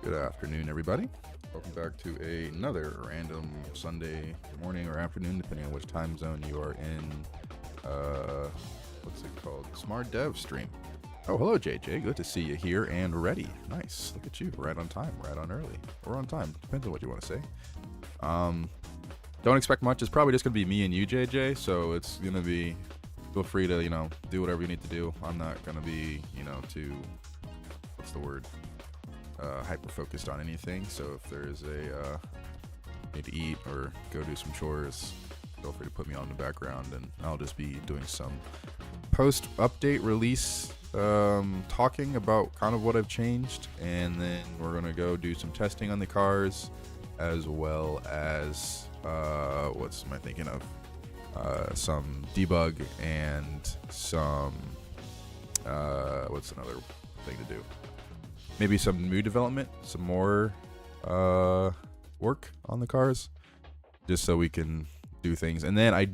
Good afternoon, everybody. Welcome back to another random Sunday morning or afternoon, depending on which time zone you are in. What's it called? SMAR Dev stream. Oh, hello, JJ. Good to see you here and ready. Nice. Look at you. Right on time. Right on early. Or on time. Depends on what you want to say. Don't expect much. It's probably just going to be me and you, JJ. So it's going to be, feel free to, do whatever you need to do. I'm not going to be, too, what's the word? Hyper focused on anything. So if there's a need to eat or go do some chores, feel free to put me on in the background, and I'll just be doing some post update release talking about kind of what I've changed, and then we're gonna go do some testing on the cars, as well as what's am I thinking of? Some debug and some what's another thing to do? Maybe some new development, some more work on the cars, just so we can do things. And then I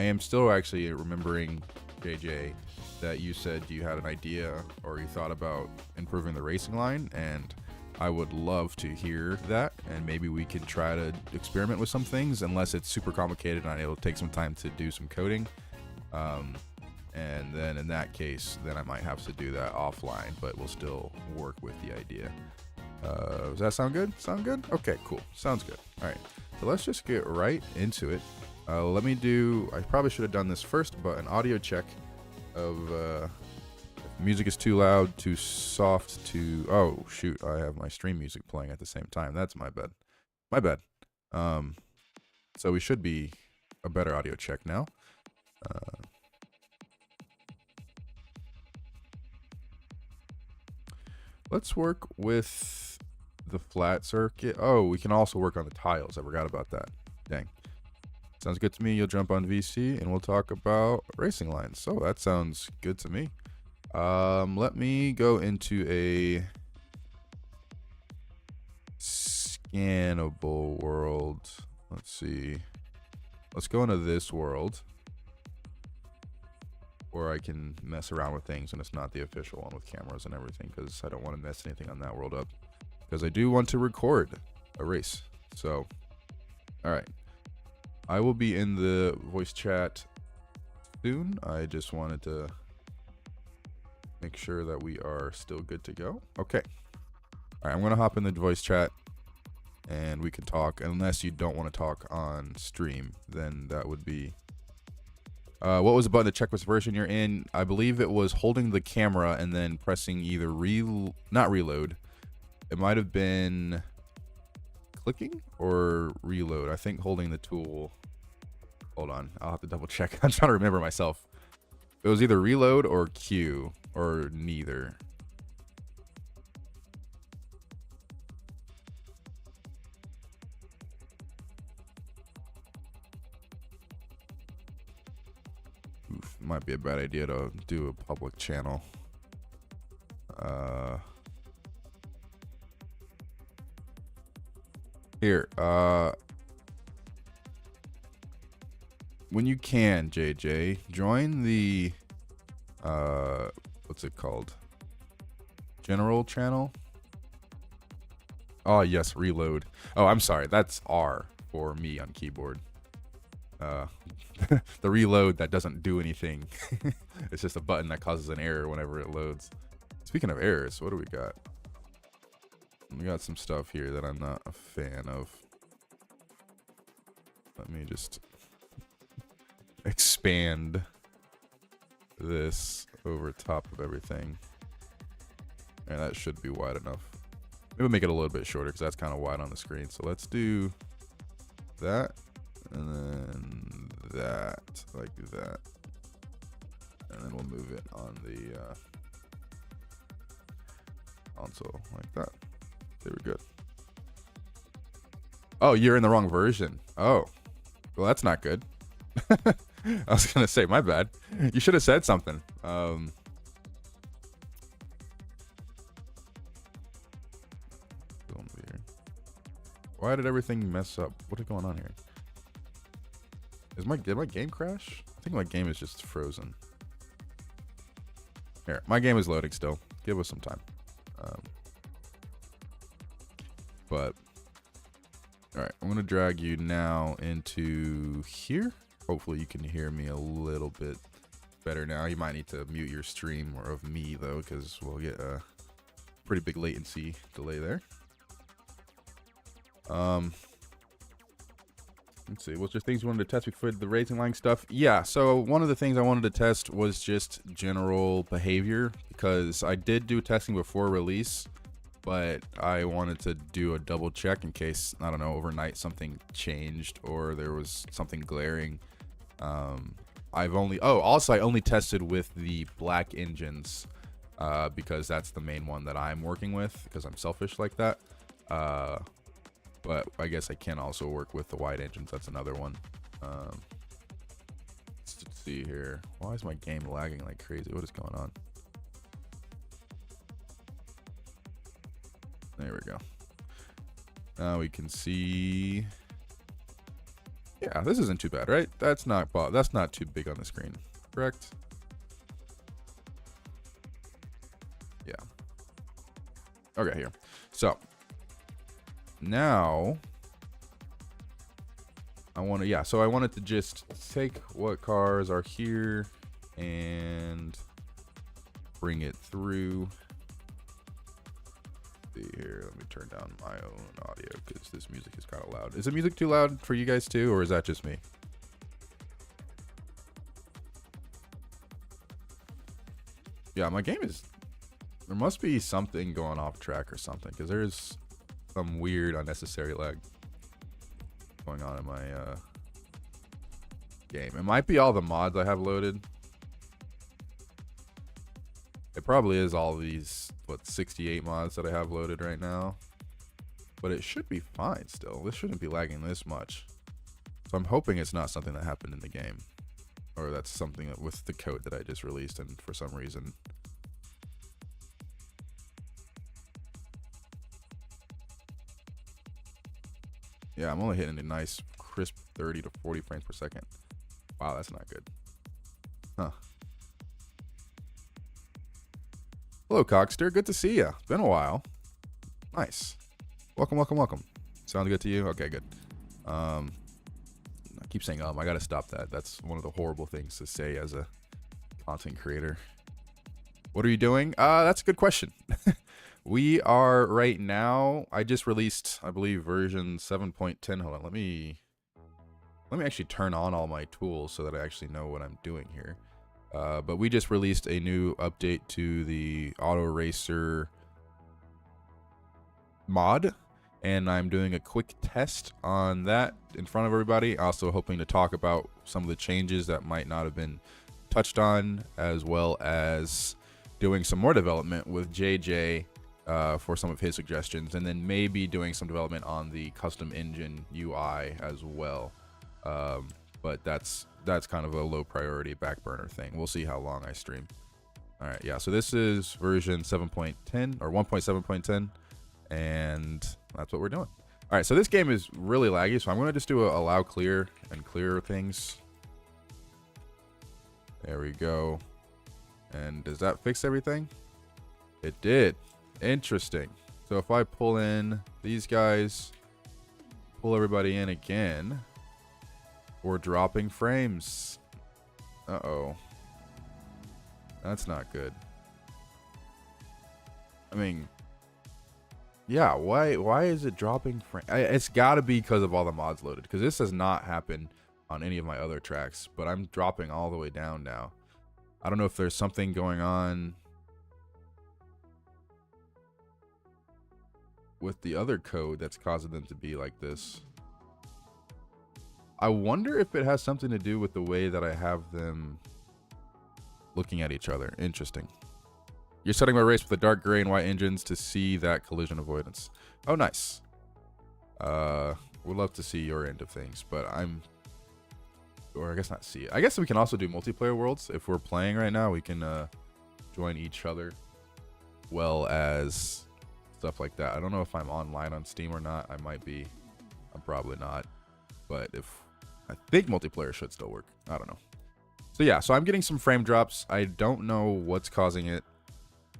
am still actually remembering, JJ, that you said you had an idea or you thought about improving the racing line, and I would love to hear that, and maybe we can try to experiment with some things, unless it's super complicated and it'll take some time to do some coding. And then in that case, then I might have to do that offline, but we'll still work with the idea. Does that sound good? Sound good? Okay, cool. Sounds good. All right, so let's just get right into it. Let me do, I probably should have done this first, but an audio check of if music is too loud, too soft, too, oh shoot, I have my stream music playing at the same time. That's my bad. My bad. So we should be a better audio check now. Let's work with the flat circuit. Oh, we can also work on the tiles. I forgot about that. Dang. Sounds good to me. You'll jump on VC and we'll talk about racing lines. So that sounds good to me. Let me go into a scannable world. Let's see. Let's go into this world where I can mess around with things, and it's not the official one with cameras and everything, because I don't want to mess anything on that world up, because I do want to record a race. So, all right, I will be in the voice chat soon. I just wanted to make sure that we are still good to go. Okay, all right, I'm gonna hop in the voice chat and we can talk, unless you don't want to talk on stream, then that would be what was the button to check which version you're in? I believe it was holding the camera and then pressing either not reload. It might have been clicking or reload. I think holding the tool. Hold on, I'll have to double check. I'm trying to remember myself. It was either reload or Q, or neither. Might be a bad idea to do a public channel. Here, when you can, JJ, join the what's it called? General channel. Oh yes, reload. Oh, I'm sorry, that's R for me on keyboard. The reload that doesn't do anything. It's just a button that causes an error whenever it loads. Speaking of errors, what do we got? We got some stuff here that I'm not a fan of. Let me just expand this over top of everything. And that should be wide enough. Maybe we'll make it a little bit shorter, because that's kind of wide on the screen. So let's do that. And then that, like that, and then we'll move it on the console like that. Okay, we're good. Oh, you're in the wrong version. Oh, well, that's not good. I was gonna say, my bad. You should have said something. Why did everything mess up? What is going on here? Did my game crash? I think my game is just frozen. Here, my game is loading still. Give us some time. But all right, I'm gonna drag you now into here. Hopefully you can hear me a little bit better now. You might need to mute your stream or of me though, because we'll get a pretty big latency delay there. Let's see, what's your things you wanted to test before the racing line stuff? Yeah, so one of the things I wanted to test was just general behavior, because I did do testing before release, but I wanted to do a double check in case, I don't know, overnight something changed or there was something glaring. I only tested with the black engines, because that's the main one that I'm working with, because I'm selfish like that. But I guess I can also work with the white engines. That's another one. Let's see here. Why is my game lagging like crazy? What is going on? There we go. Now we can see. Yeah, this isn't too bad, right? That's not too big on the screen, correct? Yeah. Okay, here. So now I wanted to just take what cars are here and bring it through. Let's see here, let me turn down my own audio because this music is kind of loud. Is the music too loud for you guys too, or is that just me? Yeah, my game is, there must be something going off track or something, because there's some weird unnecessary lag going on in my game. It might be all the mods I have loaded. It probably is all these, 68 mods that I have loaded right now. But it should be fine still. This shouldn't be lagging this much. So I'm hoping it's not something that happened in the game, or that's something that with the code that I just released and for some reason. Yeah, I'm only hitting a nice crisp 30 to 40 frames per second. Wow, that's not good. Huh. Hello, Cockster. Good to see you. Been a while. Nice. Welcome, welcome, welcome. Sounds good to you? Okay, good. I keep saying I gotta stop that. That's one of the horrible things to say as a content creator. What are you doing? That's a good question. We are right now, I just released, I believe, version 7.10. Hold on, let me actually turn on all my tools so that I actually know what I'm doing here. But we just released a new update to the Auto Racer mod, and I'm doing a quick test on that in front of everybody. Also hoping to talk about some of the changes that might not have been touched on, as well as doing some more development with JJ for some of his suggestions, and then maybe doing some development on the custom engine UI as well. But that's kind of a low priority back burner thing. We'll see how long I stream. All right, yeah, so this is version 7.10 or 1.7.10, and that's what we're doing. All right, so this game is really laggy, so I'm gonna just do a allow clear and clear things. There we go. And does that fix everything? It did. Interesting. So if I pull in these guys, pull everybody in again, we're dropping frames. Uh-oh. That's not good. I mean, yeah, why is it dropping frames? It's got to be because of all the mods loaded, because this has not happened on any of my other tracks, but I'm dropping all the way down now. I don't know if there's something going on with the other code that's causing them to be like this. I wonder if it has something to do with the way that I have them looking at each other. Interesting. You're setting my race with the dark gray and white engines to see that collision avoidance. Oh, nice. Would love to see your end of things, but or I guess not see it. I guess we can also do multiplayer worlds. If we're playing right now, we can join each other, well as stuff like that. I don't know if I'm online on Steam or not. I might be. I'm probably not. But I think multiplayer should still work. I don't know. So yeah, so I'm getting some frame drops. I don't know what's causing it.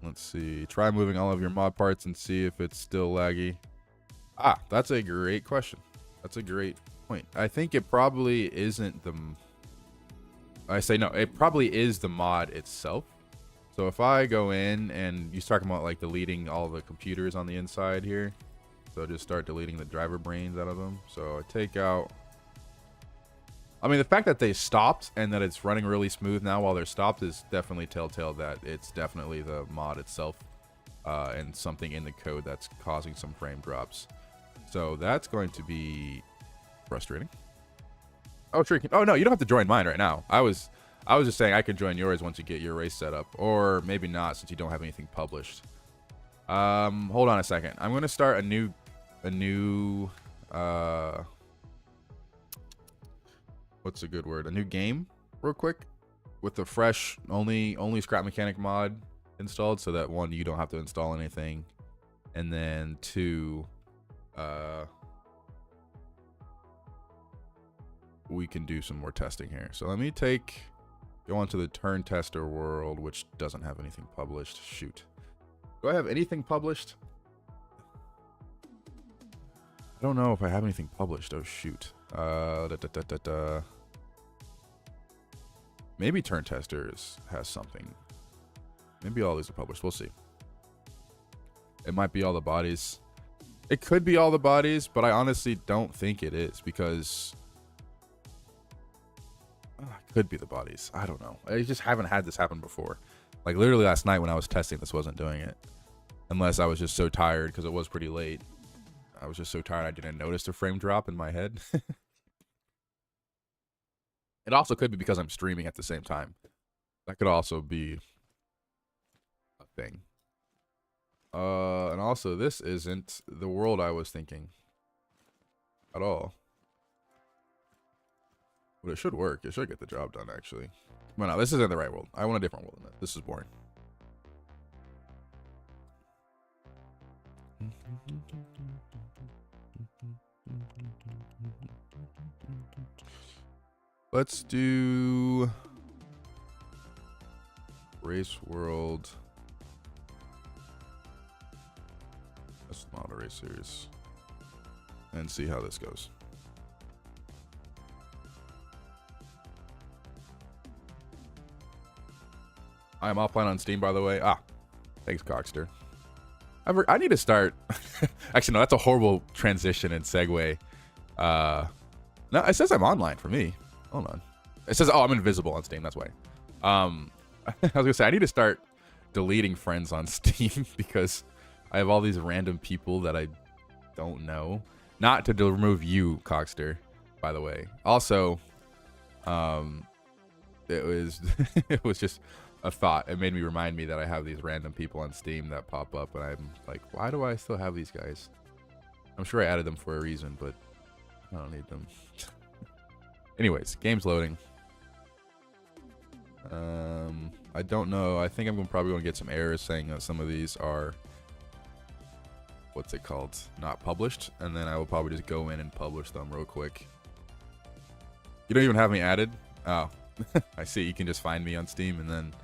Let's see. Try moving all of your mod parts and see if it's still laggy. That's a great question. That's a great point. I think it probably isn't the... I say no, it probably is the mod itself. So if I go in and you start talking about like deleting all the computers on the inside here. So just start deleting the driver brains out of them. So I take out... I mean, the fact that they stopped and that it's running really smooth now while they're stopped is definitely telltale that it's definitely the mod itself and something in the code that's causing some frame drops. So that's going to be frustrating. Oh, sure. Oh, no, you don't have to join mine right now. I was just saying I could join yours once you get your race set up, or maybe not since you don't have anything published. Hold on a second. I'm going to start a new what's a good word? A new game real quick with the fresh only scrap mechanic mod installed, so that one, you don't have to install anything, and then two, we can do some more testing here. So let me go on to the turn tester world, which doesn't have anything published. Shoot. Do I have anything published? I don't know if I have anything published. Oh, shoot. Maybe turn testers has something. Maybe all these are published. We'll see. It might be all the bodies. It could be all the bodies, but I honestly don't think it is, because it could be the bodies. I don't know. I just haven't had this happen before. Like literally last night when I was testing, this wasn't doing it. Unless I was just so tired, because it was pretty late. I was just so tired I didn't notice the frame drop in my head. It also could be because I'm streaming at the same time. That could also be a thing. And also, this isn't the world I was thinking at all. But it should work. It should get the job done, actually. Well, no, this isn't the right world. I want a different world than that. This is boring. Let's do race world. That's not a race series. And see how this goes. I am offline on Steam, by the way. Thanks, Cockster. I need to start. Actually, no, that's a horrible transition and segue. No, it says I'm online for me. Hold on. It says, I'm invisible on Steam. That's why. I was gonna say I need to start deleting friends on Steam because I have all these random people that I don't know. Not to remove you, Cockster, by the way. Also, it was it was just a thought. It made me remind me that I have these random people on Steam that pop up, and I'm like, why do I still have these guys? I'm sure I added them for a reason, but I don't need them. Anyways, game's loading. I don't know. I think I'm probably going to get some errors saying that some of these are, what's it called, not published, and then I will probably just go in and publish them real quick. You don't even have me added? Oh, I see. You can just find me on Steam and then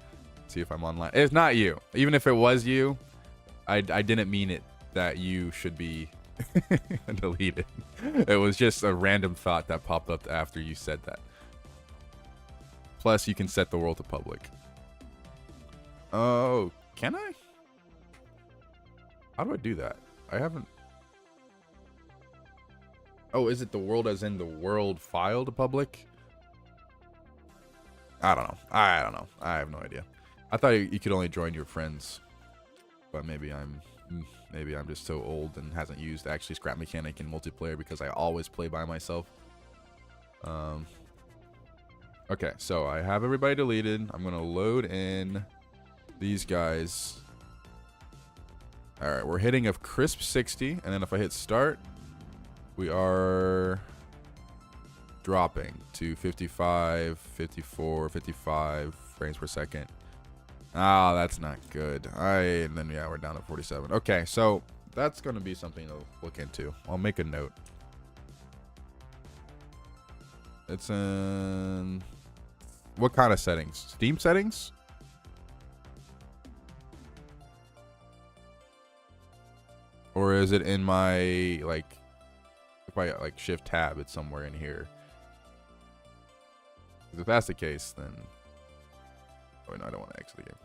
see if I'm online. It's not you. Even if it was you, I didn't mean it that you should be deleted. It was just a random thought that popped up after you said that. Plus, you can set the world to public. Oh, can I? How do I do that? I haven't. Oh, is it the world as in the world file to public? I don't know. I don't know. I have no idea. I thought you could only join your friends, but maybe I'm just so old and hasn't used actually scrap mechanic in multiplayer because I always play by myself. Okay, so I have everybody deleted. I'm gonna load in these guys. All right, we're hitting a crisp 60, and then if I hit start, we are dropping to 55, 54, 55 frames per second. That's not good. And then yeah, we're down to 47. Okay, so that's gonna be something to look into. I'll make a note. It's in what kind of settings? Steam settings? Or is it in my, like, if I like shift tab, it's somewhere in here? If that's the case, then... Oh, no, I don't want to exit the game.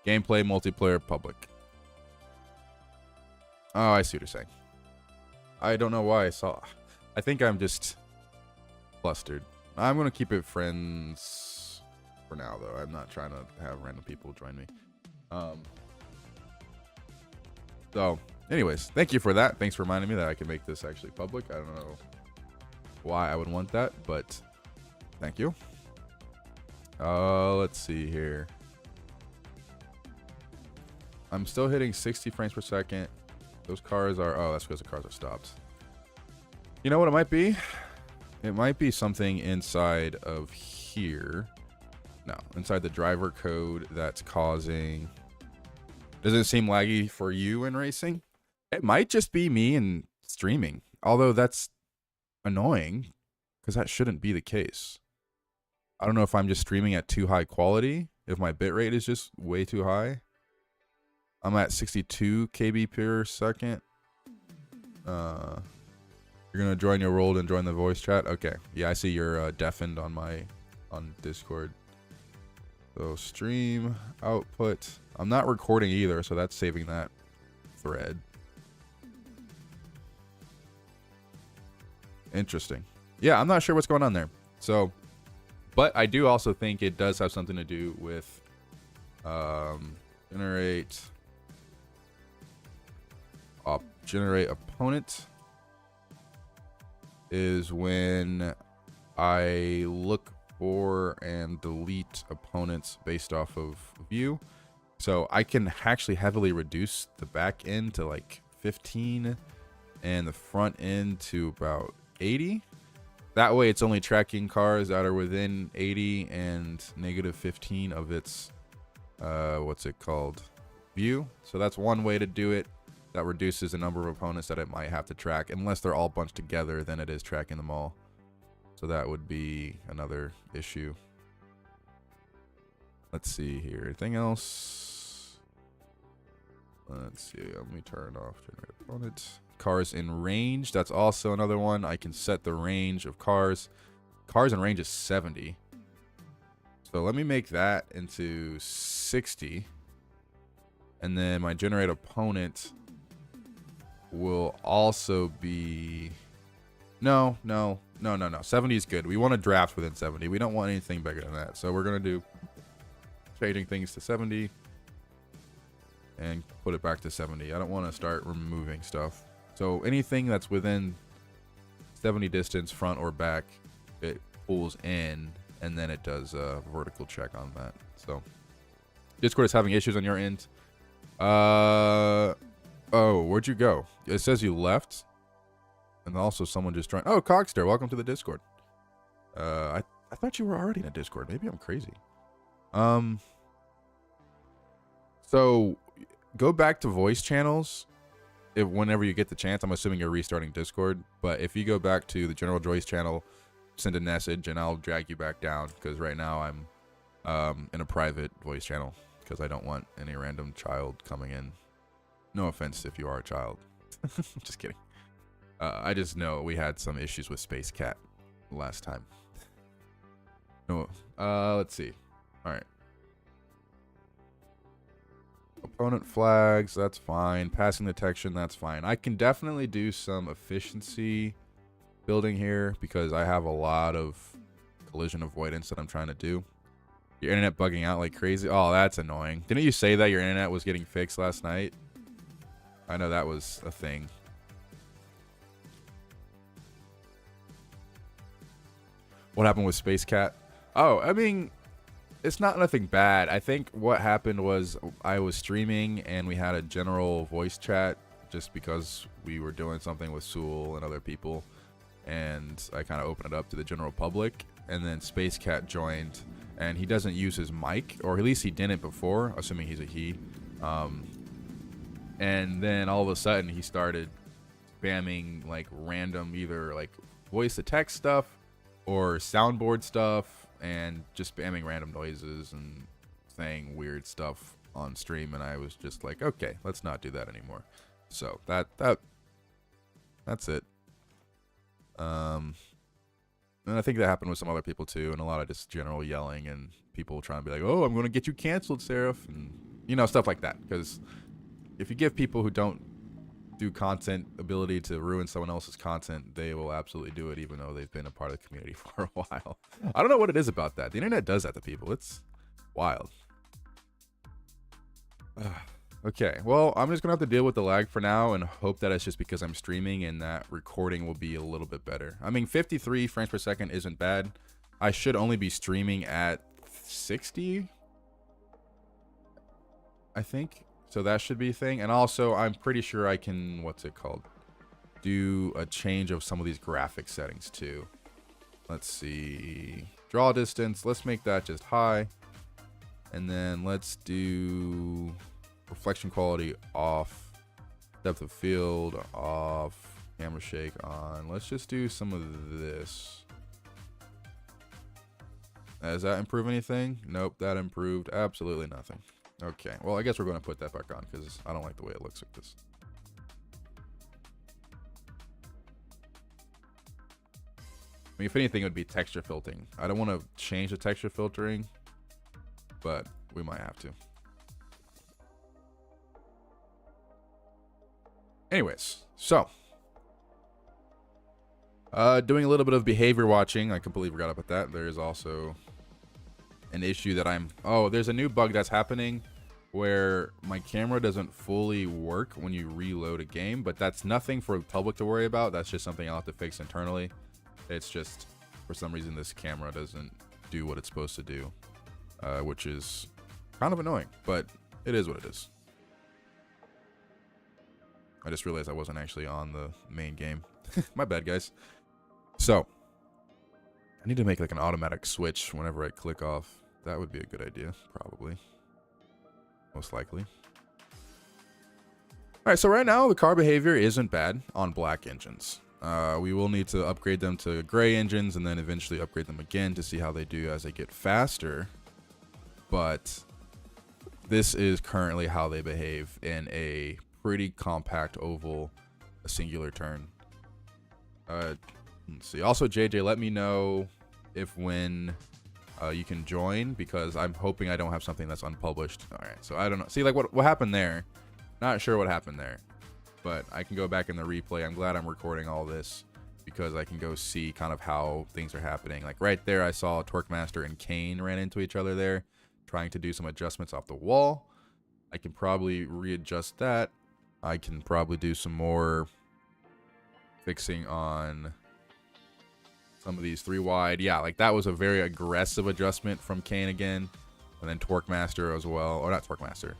Gameplay, multiplayer, public. Oh, I see what you're saying. I don't know why I saw... I think I'm just flustered. I'm going to keep it friends for now, though. I'm not trying to have random people join me. So, anyways, thank you for that. Thanks for reminding me that I can make this actually public. I don't know why I would want that, but thank you. Let's see here. I'm still hitting 60 frames per second. Those cars are... Oh, that's because the cars are stopped. You know what it might be? It might be something inside of here. No, inside the driver code that's causing... Does it seem laggy for you in racing? It might just be me in streaming. Although that's annoying, because that shouldn't be the case. I don't know if I'm just streaming at too high quality, if my bitrate is just way too high. I'm at 62 KB per second. You're gonna join your role and join the voice chat. Okay, yeah, I see you're deafened on Discord. So stream output. I'm not recording either, so that's saving that thread. Interesting. Yeah, I'm not sure what's going on there. So, but I do also think it does have something to do with generate opponent is when I look for and delete opponents based off of view. So I can actually heavily reduce the back end to like 15 and the front end to about 80. That way it's only tracking cars that are within 80 and negative 15 of its what's it called, view. So that's one way to do it. That reduces the number of opponents that it might have to track. Unless they're all bunched together, then it is tracking them all. So that would be another issue. Let's see here. Anything else? Let's see. Let me turn off generate opponent. Cars in range. That's also another one. I can set the range of cars. Cars in range is 70. So let me make that into 60. And then my generate opponent will also be... No. 70 is good. We want to draft within 70. We don't want anything bigger than that. So we're going to do changing things to 70 and put it back to 70. I don't want to start removing stuff. So anything that's within 70 distance, front or back, it pulls in, and then it does a vertical check on that. So Discord is having issues on your end. Oh, where'd you go? It says you left. And also someone just joined. Oh, Cogster, welcome to the Discord. I thought you were already in a Discord. Maybe I'm crazy. So go back to voice channels whenever you get the chance. I'm assuming you're restarting Discord, but if you go back to the general voice channel, send a message and I'll drag you back down, because right now I'm in a private voice channel because I don't want any random child coming in. No offense if you are a child. Just kidding. I just know we had some issues with Space Cat last time. No, let's see. All right. Opponent flags, that's fine. Passing detection, that's fine. I can definitely do some efficiency building here because I have a lot of collision avoidance that I'm trying to do. Your internet bugging out like crazy. Oh, that's annoying. Didn't you say that your internet was getting fixed last night? I know that was a thing. What happened with Space Cat? Oh, I mean, it's not nothing bad. I think what happened was I was streaming and we had a general voice chat just because we were doing something with Sewell and other people. And I kind of opened it up to the general public. And then Space Cat joined. And he doesn't use his mic, or at least he didn't before, assuming he's a he. And then all of a sudden he started spamming like random either like voice to text stuff or soundboard stuff, and just spamming random noises and saying weird stuff on stream, and I was just like, okay, let's not do that anymore. So that's it. And I think that happened with some other people too, and a lot of just general yelling and people trying to be like, oh, I'm going to get you canceled, Seraph, and you know, stuff like that. Because if you give people who don't do content ability to ruin someone else's content, they will absolutely do it, even though they've been a part of the community for a while. I don't know what it is about that. The internet does that to people. It's wild. Okay, well, I'm just gonna have to deal with the lag for now and hope that it's just because I'm streaming and that recording will be a little bit better. I mean, 53 frames per second isn't bad. I should only be streaming at 60, I think. So that should be a thing. And also, I'm pretty sure I can, what's it called? Do a change of some of these graphic settings too. Let's see. Draw distance. Let's make that just high. And then let's do reflection quality off. Depth of field off. Camera shake on. Let's just do some of this. Does that improve anything? Nope, that improved absolutely nothing. Okay, well, I guess we're going to put that back on because I don't like the way it looks like this. I mean, if anything, it would be texture filtering. I don't want to change the texture filtering, but we might have to. Anyways, so doing a little bit of behavior watching. I completely forgot about that. There is also an issue that there's a new bug that's happening where my camera doesn't fully work when you reload a game, but that's nothing for the public to worry about. That's just something I'll have to fix internally. It's just, for some reason, this camera doesn't do what it's supposed to do, which is kind of annoying, but it is what it is. I just realized I wasn't actually on the main game. My bad, guys. So I need to make like an automatic switch whenever I click off. That would be a good idea, probably. Most likely. All right, so right now the car behavior isn't bad on black engines. We will need to upgrade them to gray engines and then eventually upgrade them again to see how they do as they get faster. But this is currently how they behave in a pretty compact oval, a singular turn. Let's see. Also, JJ, let me know if when you can join, because I'm hoping I don't have something that's unpublished. All right, so I don't know. See, like what happened there? Not sure what happened there, but I can go back in the replay. I'm glad I'm recording all this because I can go see kind of how things are happening. Like right there, I saw Torque Master and Kane ran into each other there, trying to do some adjustments off the wall. I can probably readjust that. I can probably do some more fixing on some of these 3 wide. Yeah, like that was a very aggressive adjustment from Kane again. And then Torque Master as well. Or not Torque Master.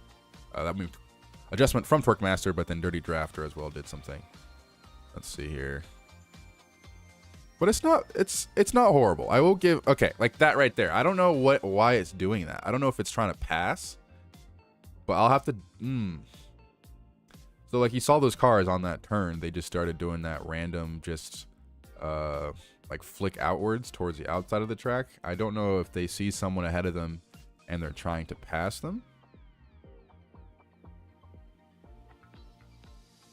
That moved adjustment from Torque Master, but then Dirty Drafter as well did something. Let's see here. But it's not horrible. I will give, okay, like that right there. I don't know why it's doing that. I don't know if it's trying to pass. But I'll have to So like you saw those cars on that turn, they just started doing that random just like flick outwards towards the outside of the track. I don't know if they see someone ahead of them and they're trying to pass them.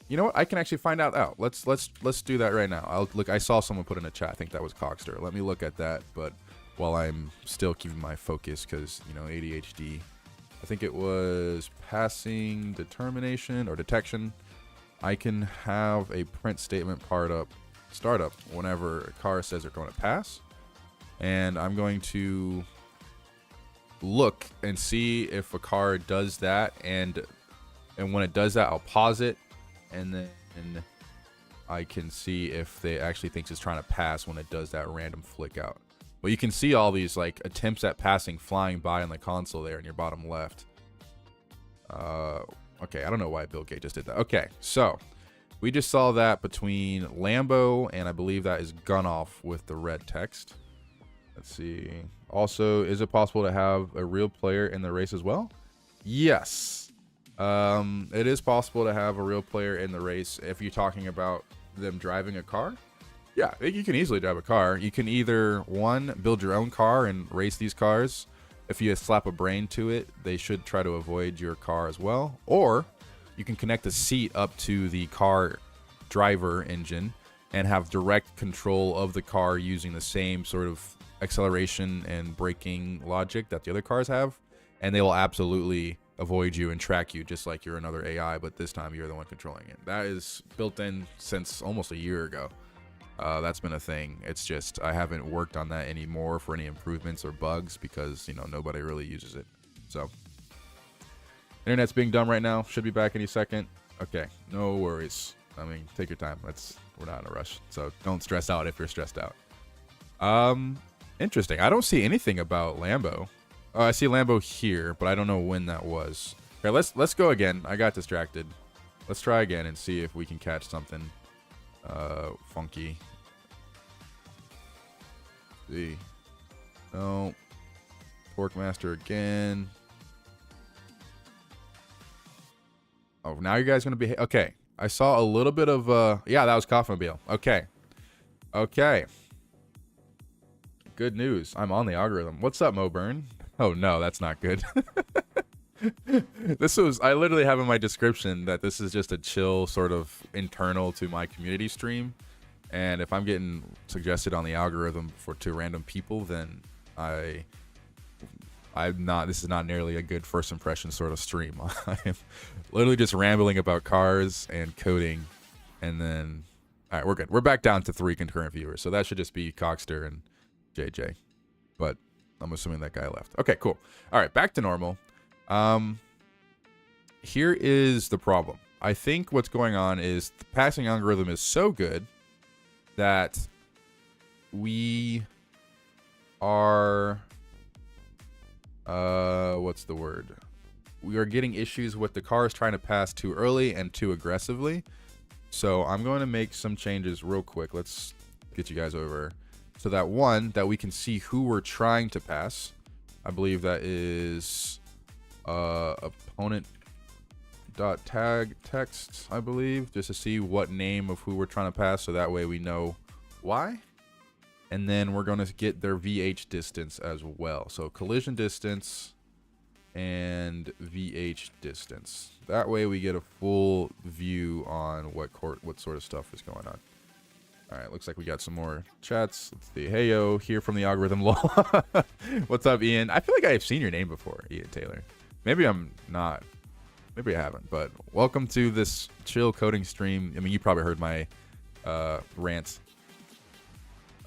You know what? I can actually find out. Let's do that right now. I saw someone put in a chat. I think that was Cockster. Let me look at that, but while I'm still keeping my focus because, you know, ADHD. I think it was passing determination or detection. I can have a print statement startup whenever a car says they're going to pass. And I'm going to look and see if a car does that. And when it does that, I'll pause it. And then I can see if they actually thinks it's trying to pass when it does that random flick out. But you can see all these like attempts at passing flying by on the console there in your bottom left. Okay, I don't know why Bill Gates just did that. Okay, so we just saw that between Lambo and I believe that is Gunoff with the red text. Let's see. Also, is it possible to have a real player in the race as well? Yes. It is possible to have a real player in the race if you're talking about them driving a car. Yeah, you can easily drive a car. You can either, one, build your own car and race these cars, if you slap a brain to it, they should try to avoid your car as well. Or you can connect the seat up to the car driver engine and have direct control of the car using the same sort of acceleration and braking logic that the other cars have, and they will absolutely avoid you and track you just like you're another AI, but this time you're the one controlling it. That is built in since almost a year ago. That's been a thing. It's just I haven't worked on that anymore for any improvements or bugs because, you know, nobody really uses it. So internet's being dumb right now. Should be back any second. Okay, no worries. I mean, take your time. We're not in a rush, so don't stress out if you're stressed out. Interesting. I don't see anything about Lambo. Oh, I see Lambo here, but I don't know when that was. Okay, let's go again. I got distracted. Let's try again and see if we can catch something funky. Let's see. No. Torque Master again. Oh, now you guys gonna be okay. I saw a little bit of yeah, that was Coffmobile. Okay. Okay. Good news. I'm on the algorithm. What's up, Mo Burn? Oh no, that's not good. I literally have in my description that this is just a chill sort of internal to my community stream. And if I'm getting suggested on the algorithm to random people, then I'm not, this is not nearly a good first impression sort of stream. I am literally just rambling about cars and coding. And then, all right, we're good. We're back down to 3 concurrent viewers. So that should just be Cockster and JJ. But I'm assuming that guy left. Okay, cool. All right, back to normal. Here is the problem. I think what's going on is the passing algorithm is so good that we are, what's the word? We are getting issues with the cars trying to pass too early and too aggressively. So I'm going to make some changes real quick. Let's get you guys over. So that that we can see who we're trying to pass. I believe that is opponent.tag text, I believe, just to see what name of who we're trying to pass, so that way we know why. And then we're going to get their VH distance as well. So collision distance and VH distance. That way we get a full view on what sort of stuff is going on. All right, looks like we got some more chats. Let's see. Heyo, here from the algorithm. Lol. What's up, Ian? I feel like I've seen your name before, Ian Taylor. Maybe I'm not. Maybe I haven't. But welcome to this chill coding stream. I mean, you probably heard my rant.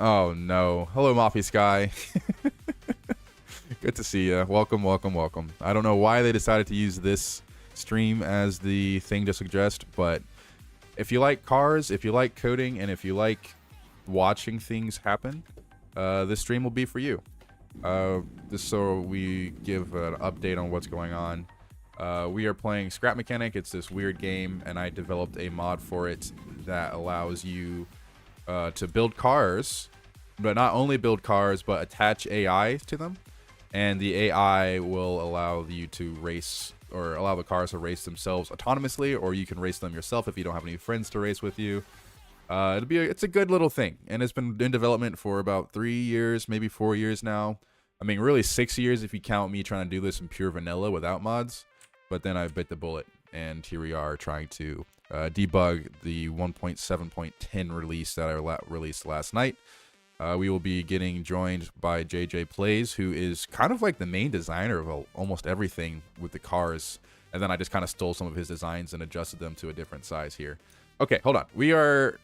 Oh no. Hello, Moffy Sky. Good to see you. Welcome, welcome, welcome. I don't know why they decided to use this stream as the thing to suggest, but if you like cars, if you like coding, and if you like watching things happen, this stream will be for you. Just so we give an update on what's going on. We are playing Scrap Mechanic. It's this weird game, and I developed a mod for it that allows you to build cars, but not only build cars, but attach AI to them. And the AI will allow you to race, or allow the cars to race themselves autonomously, or you can race them yourself if you don't have any friends to race with you. It's a good little thing, and it's been in development for about 3 years, maybe 4 years now. I mean, really 6 years if you count me trying to do this in pure vanilla without mods. But then I bit the bullet, and here we are trying to debug the 1.7.10 release that I released last night. We will be getting joined by JJ Plays, who is kind of like the main designer of almost everything with the cars. And then I just kind of stole some of his designs and adjusted them to a different size here. Okay, hold on. We are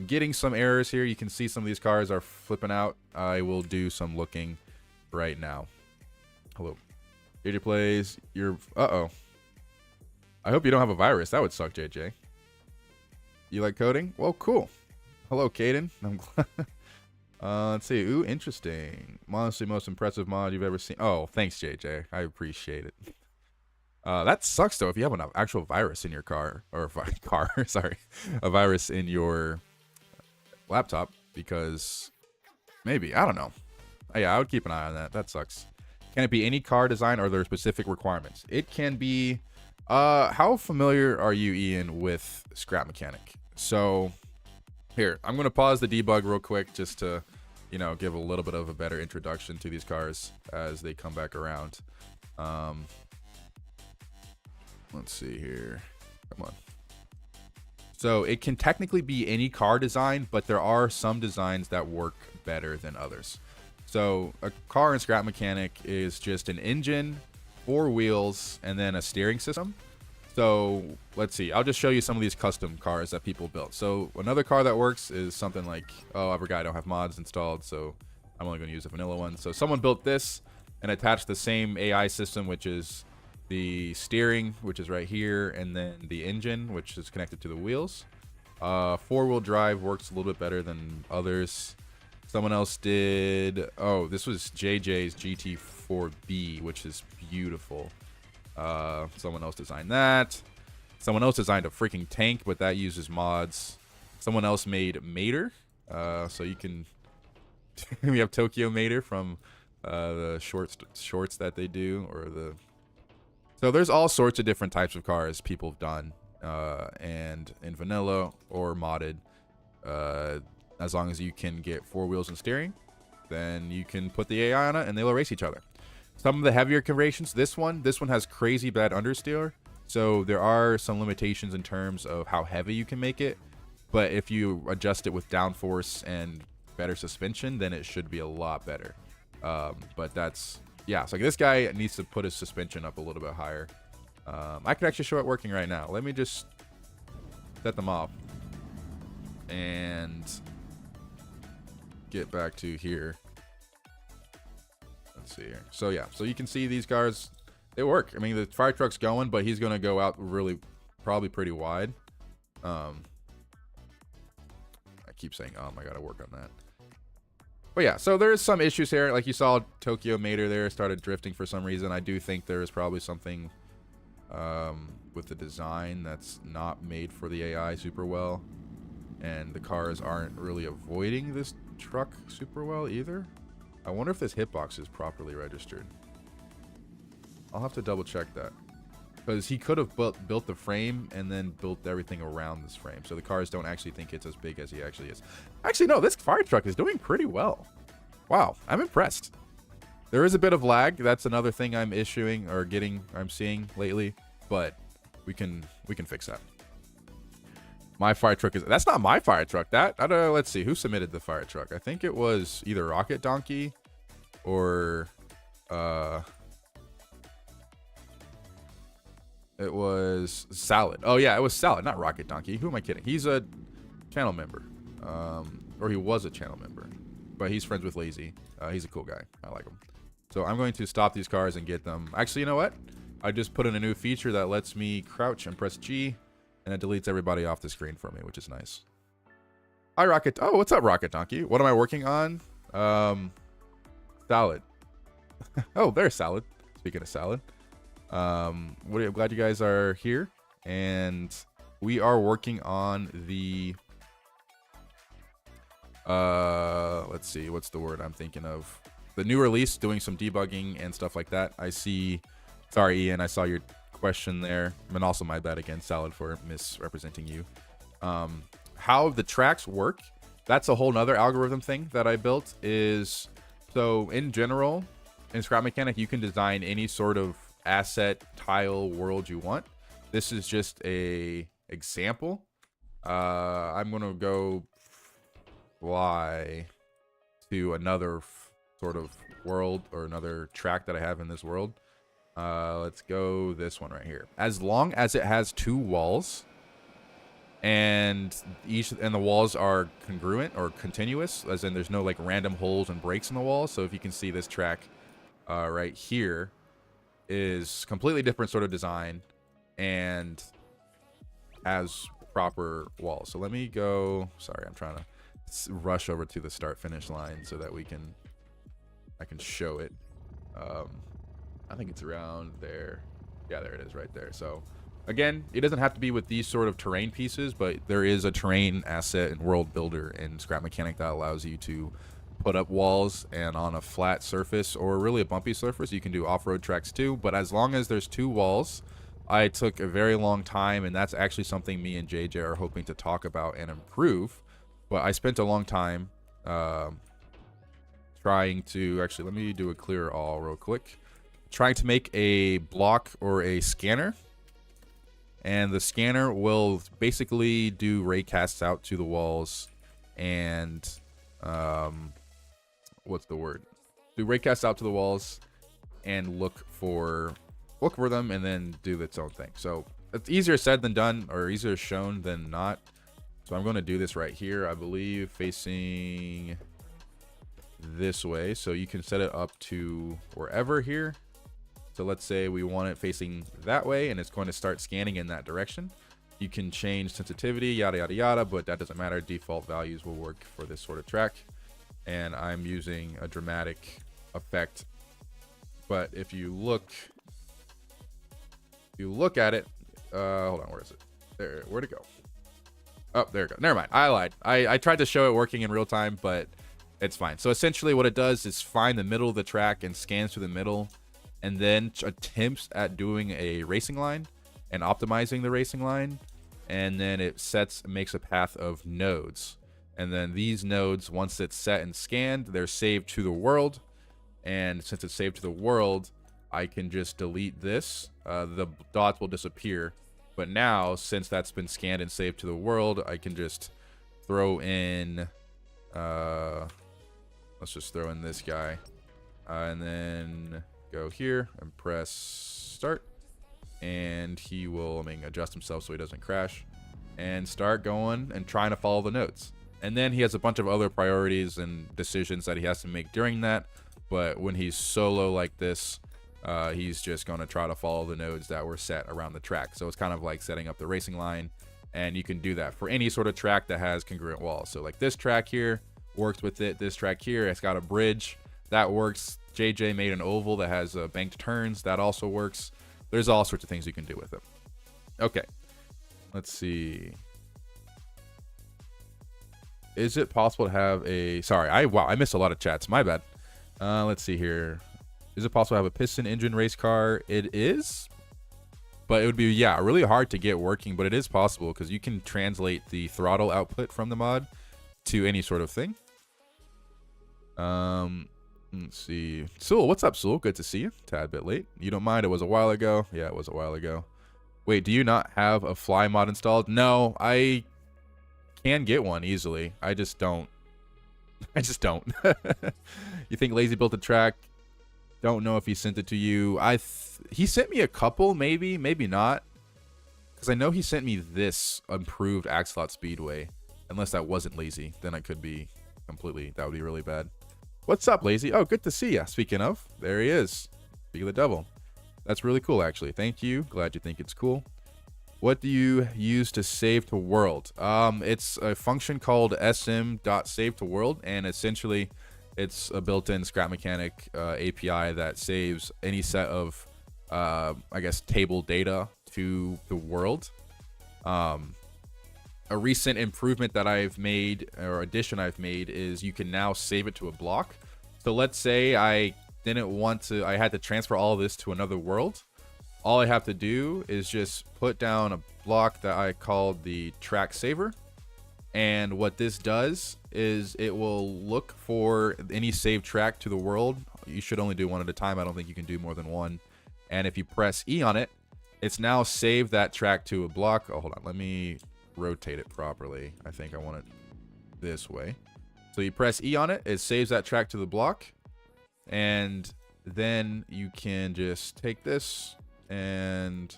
getting some errors here. You can see some of these cars are flipping out. I will do some looking right now. Hello. JJ Plays, you're... Uh-oh. I hope you don't have a virus. That would suck, JJ. You like coding? Well, cool. Hello, Caden. I'm glad... let's see. Ooh, interesting. Honestly, most impressive mod you've ever seen. Oh, thanks, JJ. I appreciate it. That sucks, though, if you have an actual virus in your car. Or sorry. A virus in your laptop. Because maybe. I don't know. Yeah, I would keep an eye on that. That sucks. Can it be any car design, or are there specific requirements? It can be... how familiar are you, Ian, with Scrap Mechanic? So... Here, I'm going to pause the debug real quick just to, you know, give a little bit of a better introduction to these cars as they come back around. Let's see here. Come on. So it can technically be any car design, but there are some designs that work better than others. So a car in Scrap Mechanic is just an engine, 4 wheels, and then a steering system. So let's see. I'll just show you some of these custom cars that people built. So another car that works is something like, oh, I forgot I don't have mods installed, so I'm only going to use a vanilla one. So someone built this and attached the same AI system, which is the steering, which is right here, and then the engine, which is connected to the wheels. 4-wheel drive works a little bit better than others. Someone else did, oh, this was JJ's GT4B, which is beautiful. Someone else designed that. Someone else designed a freaking tank, but that uses mods. Someone else made Mater. So you can we have Tokyo Mater from the shorts that they do, or the, so there's all sorts of different types of cars people have done, and in vanilla or modded, as long as you can get 4 wheels and steering, then you can put the AI on it and they'll race each other. Some of the heavier configurations, this one has crazy bad understeer, so there are some limitations in terms of how heavy you can make it, but if you adjust it with downforce and better suspension, then it should be a lot better. But that's, yeah, so this guy needs to put his suspension up a little bit higher. I could actually show it working right now. Let me just set them off and get back to here. Let's see here. So yeah, so you can see these cars, they work. I mean, the fire truck's going, but he's gonna go out really, probably pretty wide. I keep saying, I gotta work on that. But yeah, so there's some issues here. Like you saw Tokyo Mater there started drifting for some reason. I do think there is probably something with the design that's not made for the AI super well. And the cars aren't really avoiding this truck super well either. I wonder if this hitbox is properly registered. I'll have to double check that. Because he could have built the frame and then built everything around this frame. So the cars don't actually think it's as big as he actually is. Actually, no, this fire truck is doing pretty well. Wow, I'm impressed. There is a bit of lag. That's another thing I'm seeing lately. But we can fix that. My fire truck that's not my fire truck. Let's see, who submitted the fire truck? I think it was either Rocket Donkey or it was Salad. Oh yeah, it was Salad, not Rocket Donkey. Who am I kidding? He's a channel member, or he was a channel member, but he's friends with Lazy. He's a cool guy. I like him. So I'm going to stop these cars and get them. Actually, you know what? I just put in a new feature that lets me crouch and press G, and it deletes everybody off the screen for me, which is nice. Hi, Rocket. Oh, what's up, Rocket Donkey? What am I working on? Salad. Oh, there's Salad. Speaking of Salad. I'm glad you guys are here. And we are working on the... let's see. What's the word I'm thinking of? The new release, doing some debugging and stuff like that. I see... Sorry, Ian. I saw your question there, and also my bad again, Salad, for misrepresenting you. How the tracks work, that's a whole nother algorithm thing that I built. Is so in general in Scrap Mechanic you can design any sort of asset tile world you want. This is just a example. I'm gonna go fly to another sort of world, or another track that I have in this world. Let's go this one right here. As long as it has 2 walls and the walls are congruent or continuous, as in there's no like random holes and breaks in the walls. So if you can see, this track right here is completely different sort of design and has proper walls. So let me go, sorry, I'm trying to rush over to the start finish line so that I can show it. I think it's around there. Yeah, there it is right there. So again, it doesn't have to be with these sort of terrain pieces, but there is a terrain asset and world builder in Scrap Mechanic that allows you to put up walls, and on a flat surface or really a bumpy surface, you can do off-road tracks too. But as long as there's 2 walls, I took a very long time, and that's actually something me and JJ are hoping to talk about and improve. But I spent a long time trying to, actually, let me do a clear all real quick. Trying to make a block or a scanner. And the scanner will basically do ray casts out to the walls and, what's the word? Do ray casts out to the walls and look for them and then do its own thing. So it's easier said than done, or easier shown than not. So I'm going to do this right here, I believe, facing this way. So you can set it up to wherever here. So let's say we want it facing that way, and it's going to start scanning in that direction. You can change sensitivity, yada, yada, yada, but that doesn't matter. Default values will work for this sort of track. And I'm using a dramatic effect. But if you look at it, hold on, where is it? There, where'd it go? Oh, there it goes. Never mind. I lied. I tried to show it working in real time, but it's fine. So essentially what it does is find the middle of the track and scans through the middle, and then attempts at doing a racing line and optimizing the racing line. And then it makes a path of nodes. And then these nodes, once it's set and scanned, they're saved to the world. And since it's saved to the world, I can just delete this. The dots will disappear. But now, since that's been scanned and saved to the world, I can just throw in, let's just throw in this guy. And then go here and press start. And he will, adjust himself so he doesn't crash. And start going and trying to follow the nodes. And then he has a bunch of other priorities and decisions that he has to make during that. But when he's solo like this, he's just going to try to follow the nodes that were set around the track. So it's kind of like setting up the racing line. And you can do that for any sort of track that has congruent walls. So like this track here works with it. This track here, it's got a bridge. That works. JJ made an oval that has banked turns. That also works. There's all sorts of things you can do with it. Okay. Let's see. Is it possible to have a... Sorry, I missed a lot of chats. My bad. Let's see here. Is it possible to have a piston engine race car? It is. But it would be, yeah, really hard to get working. But it is possible because you can translate the throttle output from the mod to any sort of thing. Let's see. Sewell, what's up, Sewell? Good to see you. Tad bit late. You don't mind? It was a while ago. Yeah, it was a while ago. Wait, do you not have a fly mod installed? No, I can get one easily. I just don't. You think Lazy built a track? Don't know if he sent it to you. He sent me a couple, maybe not. Because I know he sent me this improved Axolot Speedway. Unless that wasn't Lazy, then I could be completely. That would be really bad. What's up, Lazy? Oh, good to see ya. Speaking of, there he is. Speak of the devil. That's really cool, actually. Thank you. Glad you think it's cool. What do you use to save to world? It's a function called sm.save to world, and essentially it's a built-in scrap mechanic API that saves any set of, I guess, table data to the world. A recent improvement that I've made, or addition I've made, is you can now save it to a block. So let's say I had to transfer all of this to another world. All I have to do is just put down a block that I called the track saver. And what this does is it will look for any saved track to the world. You should only do one at a time. I don't think you can do more than one. And if you press E on it, it's now saved that track to a block. Oh, hold on. Let me rotate it properly. I think I want it this way. So you press E on it. It saves that track to the block. And then you can just take this and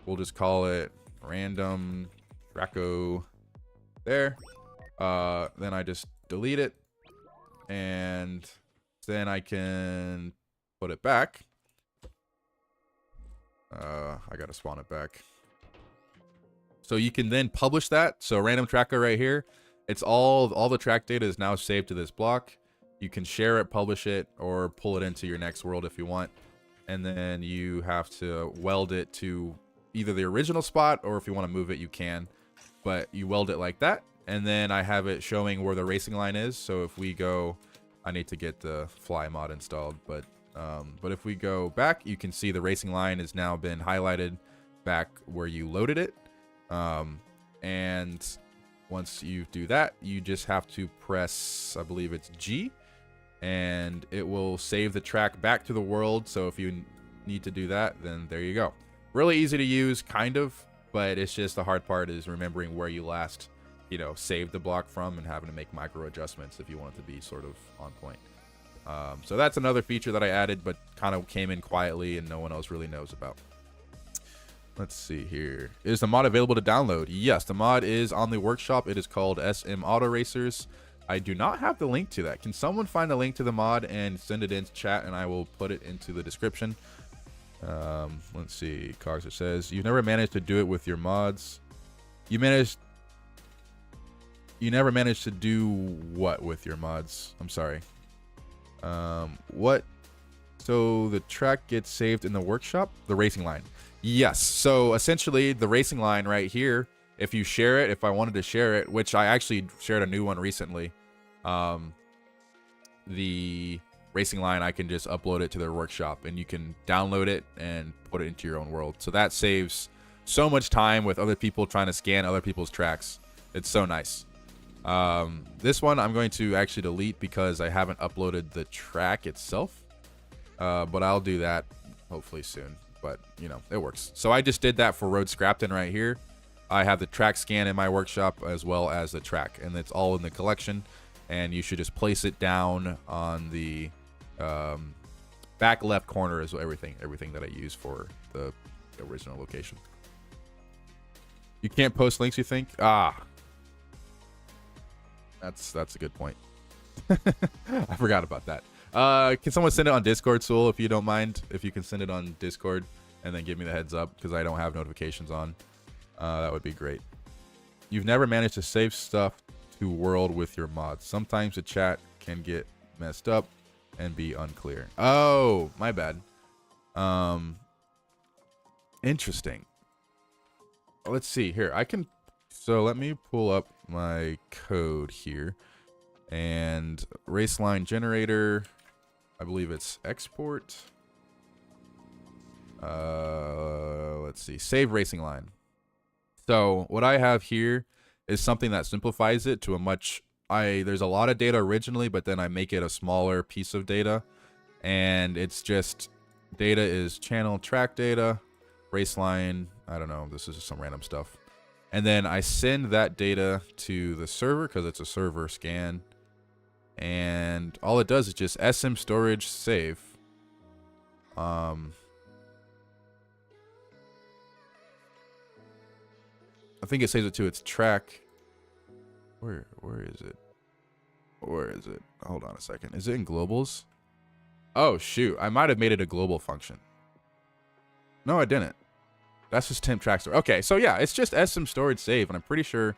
we'll just call it random tracko there. Then I just delete it and then I can put it back. I gotta spawn it back. So you can then publish that. So random tracker right here, it's all the track data is now saved to this block. You can share it, publish it, or pull it into your next world if you want. And then you have to weld it to either the original spot, or if you want to move it, you can. But you weld it like that. And then I have it showing where the racing line is. So if we go, I need to get the fly mod installed. But if we go back, you can see the racing line has now been highlighted back where you loaded it. And once you do that, you just have to press, I believe it's G. and it will save the track back to the world. So if you need to do that, then there you go. Really easy to use, kind of, but it's just the hard part is remembering where you last, you know, saved the block from and having to make micro adjustments if you want it to be sort of on point. So that's another feature that I added, but kind of came in quietly and no one else really knows about. Let's see here. Is the mod available to download? Yes, the mod is on the workshop. It is called SM Auto Racers. I do not have the link to that. Can someone find a link to the mod and send it into chat, and I will put it into the description. Let's see. Cogster says, you've never managed to do it with your mods. You never managed to do what with your mods? I'm sorry. What? So the track gets saved in the workshop? The racing line. Yes. So essentially the racing line right here, if you share it, if I wanted to share it, which I actually shared a new one recently, the racing line, I can just upload it to their workshop and you can download it and put it into your own world. So that saves so much time with other people trying to scan other people's tracks. It's so nice. This one I'm going to actually delete because I haven't uploaded the track itself, but I'll do that hopefully soon. But you know, it works. So I just did that for Road Scrapton right here. I have the track scan in my workshop as well as the track, and it's all in the collection, and you should just place it down on the back left corner is everything that I use for the original location. You can't post links, you think? That's a good point. I forgot about that. Can someone send it on Discord, Sewell, if you don't mind? If you can send it on Discord and then give me the heads up, because I don't have notifications on. That would be great. You've never managed to save stuff to world with your mods. Sometimes the chat can get messed up and be unclear. Oh, my bad. Interesting. Let's see here. So let me pull up my code here. And race line generator, I believe it's export. Let's see, save racing line. So what I have here is something that simplifies it to a much, there's a lot of data originally, but then I make it a smaller piece of data. And it's just, data is channel track data, race line, I don't know, this is just some random stuff. And then I send that data to the server because it's a server scan. And all it does is just SM storage save. I think it saves it to its track. Where is it? Where is it? Hold on a second. Is it in globals? Oh shoot, I might have made it a global function. No, I didn't. That's just temp track store. Okay, so yeah, it's just SM storage save, and I'm pretty sure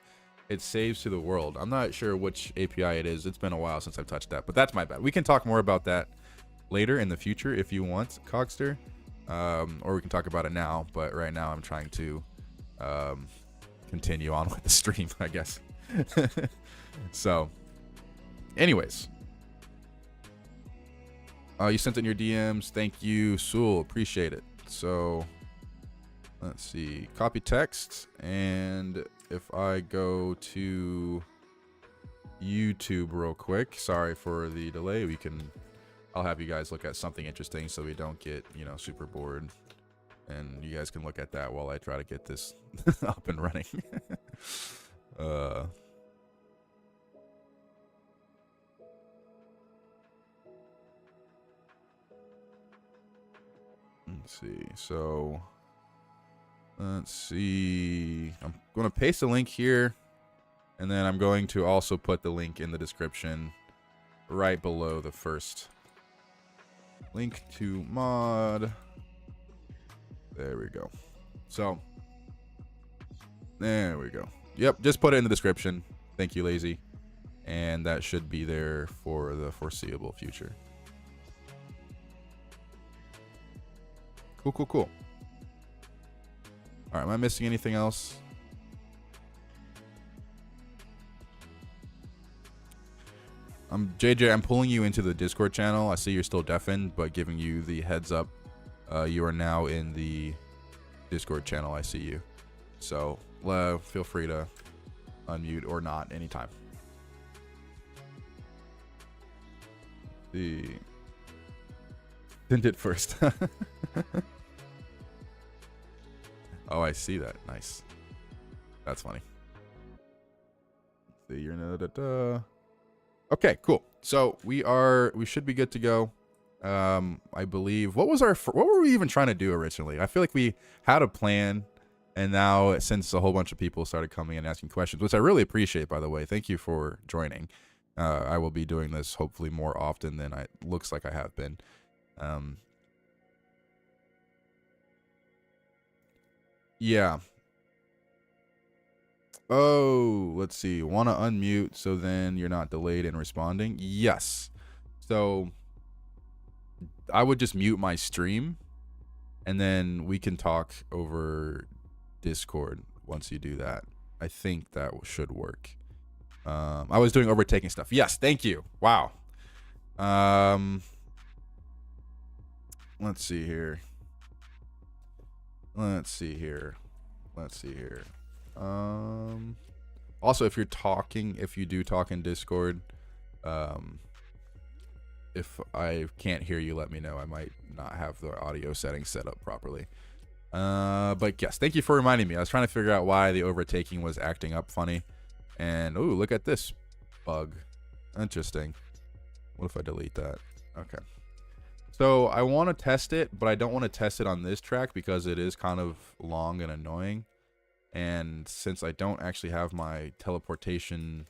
it saves to the world. I'm not sure which API it is. It's been a while since I've touched that, but that's my bad. We can talk more about that later in the future if you want, Cogster, or we can talk about it now. But right now, I'm trying to continue on with the stream, I guess. So, anyways, you sent in your DMs. Thank you, Sewell. Appreciate it. So, let's see. Copy text, and if I go to YouTube real quick, sorry for the delay, I'll have you guys look at something interesting so we don't get, you know, super bored, and you guys can look at that while I try to get this up and running. Let's see. So let's see. I'm going to paste the link here, and then I'm going to also put the link in the description right below the first link to mod. There we go. So there we go. Yep, just put it in the description. Thank you, Lazy. And that should be there for the foreseeable future. Cool, cool, cool. All right, am I missing anything else? JJ, I'm pulling you into the Discord channel. I see you're still deafened, but giving you the heads up. You are now in the Discord channel. I see you. So feel free to unmute or not anytime. see. Didn't it first. Oh, I see that. Nice. That's funny. Let's see, you're okay, cool. So we should be good to go. I believe what were we even trying to do originally? I feel like we had a plan, and now since a whole bunch of people started coming and asking questions, which I really appreciate, by the way. Thank you for joining. I will be doing this hopefully more often than it looks like I have been. Yeah. Oh, let's see. Want to unmute so then you're not delayed in responding? Yes. So I would just mute my stream, and then we can talk over Discord once you do that. I think that should work. I was doing overtaking stuff. Yes, thank you. Wow. Let's see here. Also, if you do talk in Discord, if I can't hear you, let me know. I might not have the audio settings set up properly. But yes, thank you for reminding me. I was trying to figure out why the overtaking was acting up funny. And, ooh, look at this bug. Interesting. What if I delete that? Okay. So I want to test it, but I don't want to test it on this track because it is kind of long and annoying. And since I don't actually have my teleportation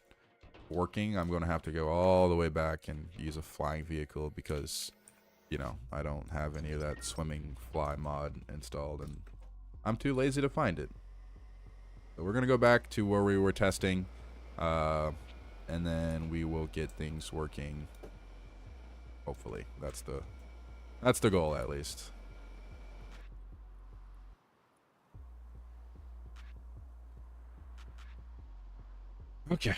working, I'm going to have to go all the way back and use a flying vehicle because, you know, I don't have any of that swimming fly mod installed and I'm too lazy to find it. So we're going to go back to where we were testing, and then we will get things working. Hopefully. That's the goal, at least. Okay.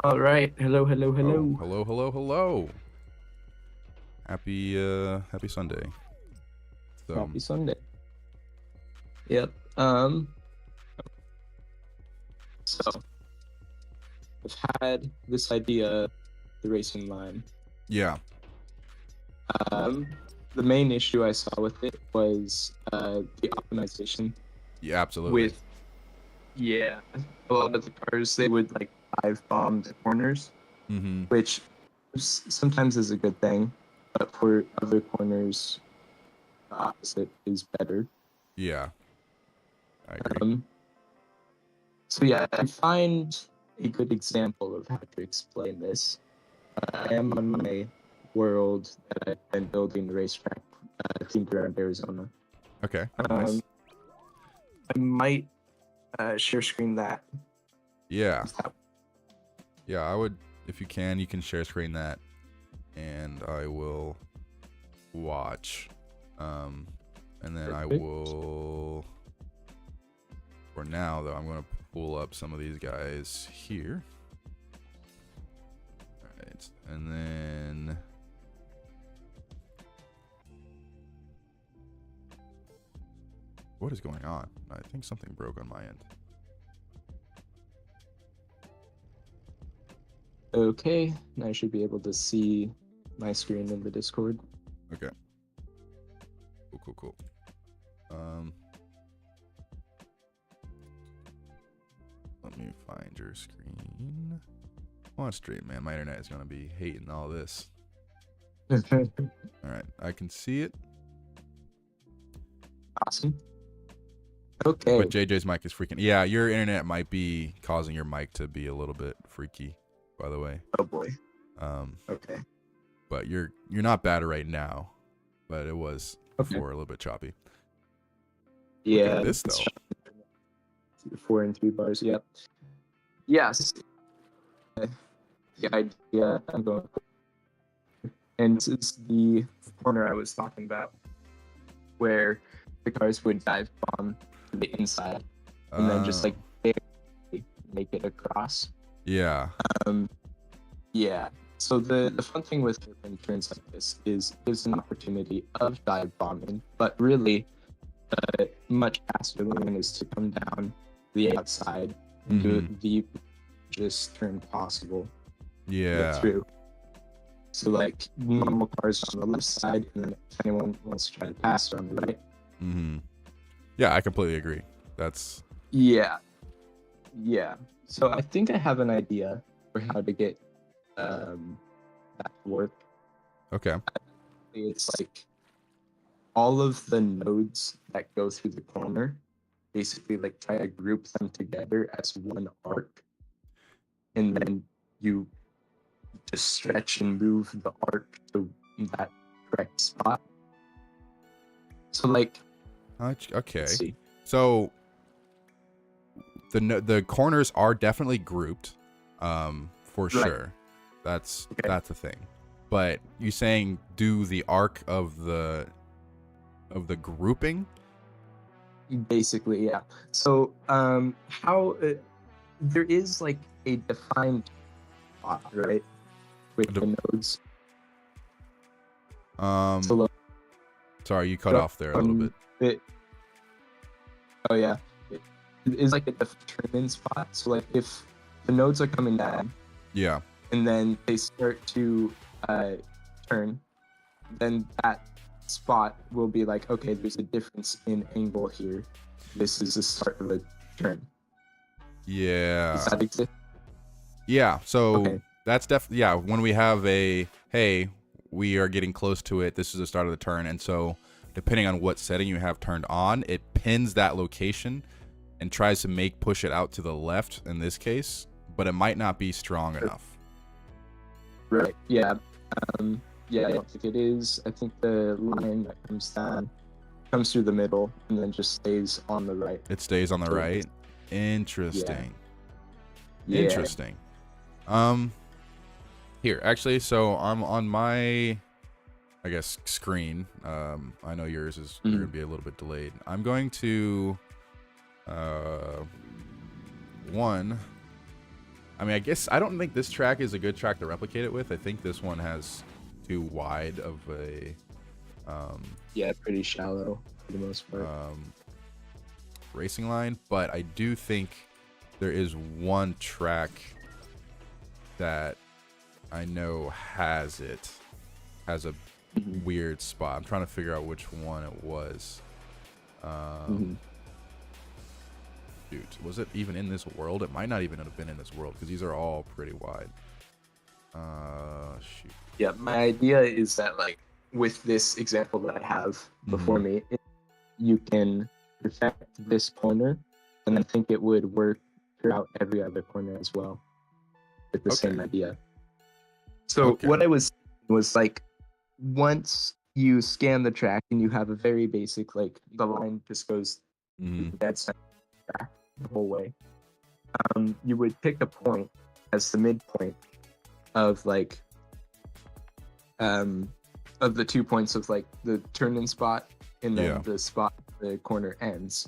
All right. Hello. Oh, hello. Happy Sunday. So, Happy Sunday. Yep. So I've had this idea, the racing line. yeah. The main issue I saw with it was the optimization. Yeah, absolutely. A lot of the cars, they would like dive bomb the corners, which sometimes is a good thing, but for other corners, the opposite is better. Yeah, I agree. So yeah, I find a good example of how to explain this. I am on my world that I've been building the racetrack themed around Arizona. Okay, nice. I might share screen that. Yeah. Yeah, I would, if you can share screen that, and I will watch. And then I will, for now though, I'm going to pull up some of these guys here. All right, and then what is going on? I think something broke on my end. Okay, now I should be able to see my screen in the Discord. Okay. Cool. Let me find your screen. On stream, man. My internet is gonna be hating all this. All right, I can see it. Awesome. Okay. But JJ's mic is freaking. Yeah, your internet might be causing your mic to be a little bit freaky, by the way. Oh boy. Okay. But you're not bad right now, but it was before a little bit choppy. Yeah. This though. 4 and 3 bars. Yep. Yes. The idea I'm going for. And this is the corner I was talking about, where the cars would dive bomb to the inside and then just like make it across. Yeah. Yeah. So the fun thing with turns like this is it gives an opportunity of dive bombing, but really much faster line is to come down the outside and do the just turn possible. Yeah. Through. So like normal cars on the left side, and then if anyone wants to try to pass on the right. Mm-hmm. Yeah, I completely agree. That's Yeah. So I think I have an idea for how to get that to work. okay. It's like all of the nodes that go through the corner, basically like try to group them together as one arc, and then you just stretch and move the arc to that correct spot. So like, Okay. let's see. So the corners are definitely grouped, for sure. That's a thing. But you saying do the arc of the grouping? Basically, yeah. So how there is like a defined spot, right, with the nodes. So, sorry, you cut off there a little bit. Oh yeah, it is like a determined spot. So like if the nodes are coming down, Yeah. and then they start to turn, then that spot will be like, okay, there's a difference in angle here. This is the start of a turn. Yeah. Does that exist? Yeah. So Okay. that's definitely, yeah. When we have hey, we are getting close to it. This is the start of the turn. And so depending on what setting you have turned on, it pins that location and tries to push it out to the left in this case, but it might not be strong enough. Right. Yeah. Yeah, I don't think it is. I think the line that comes down comes through the middle and then just stays on the right. It stays on the right. Interesting. Yeah. Interesting. Here, actually, so I'm on my, I guess, screen. I know yours is going to be a little bit delayed. I'm going to, I mean, I guess I don't think this track is a good track to replicate it with. I think this one has too wide of a, yeah, pretty shallow for the most part. Racing line, but I do think there is one track that I know has a weird spot. I'm trying to figure out which one it was. Dude, was it even in this world? It might not even have been in this world because these are all pretty wide. Shoot. Yeah, my idea is that like with this example that I have before me, you can perfect this corner, and I think it would work throughout every other corner as well with the same idea. So what I was like, once you scan the track and you have a very basic, like the line just goes to the dead center track the whole way, you would pick a point as the midpoint of like of the 2 points of like the turn-in spot and then the spot the corner ends.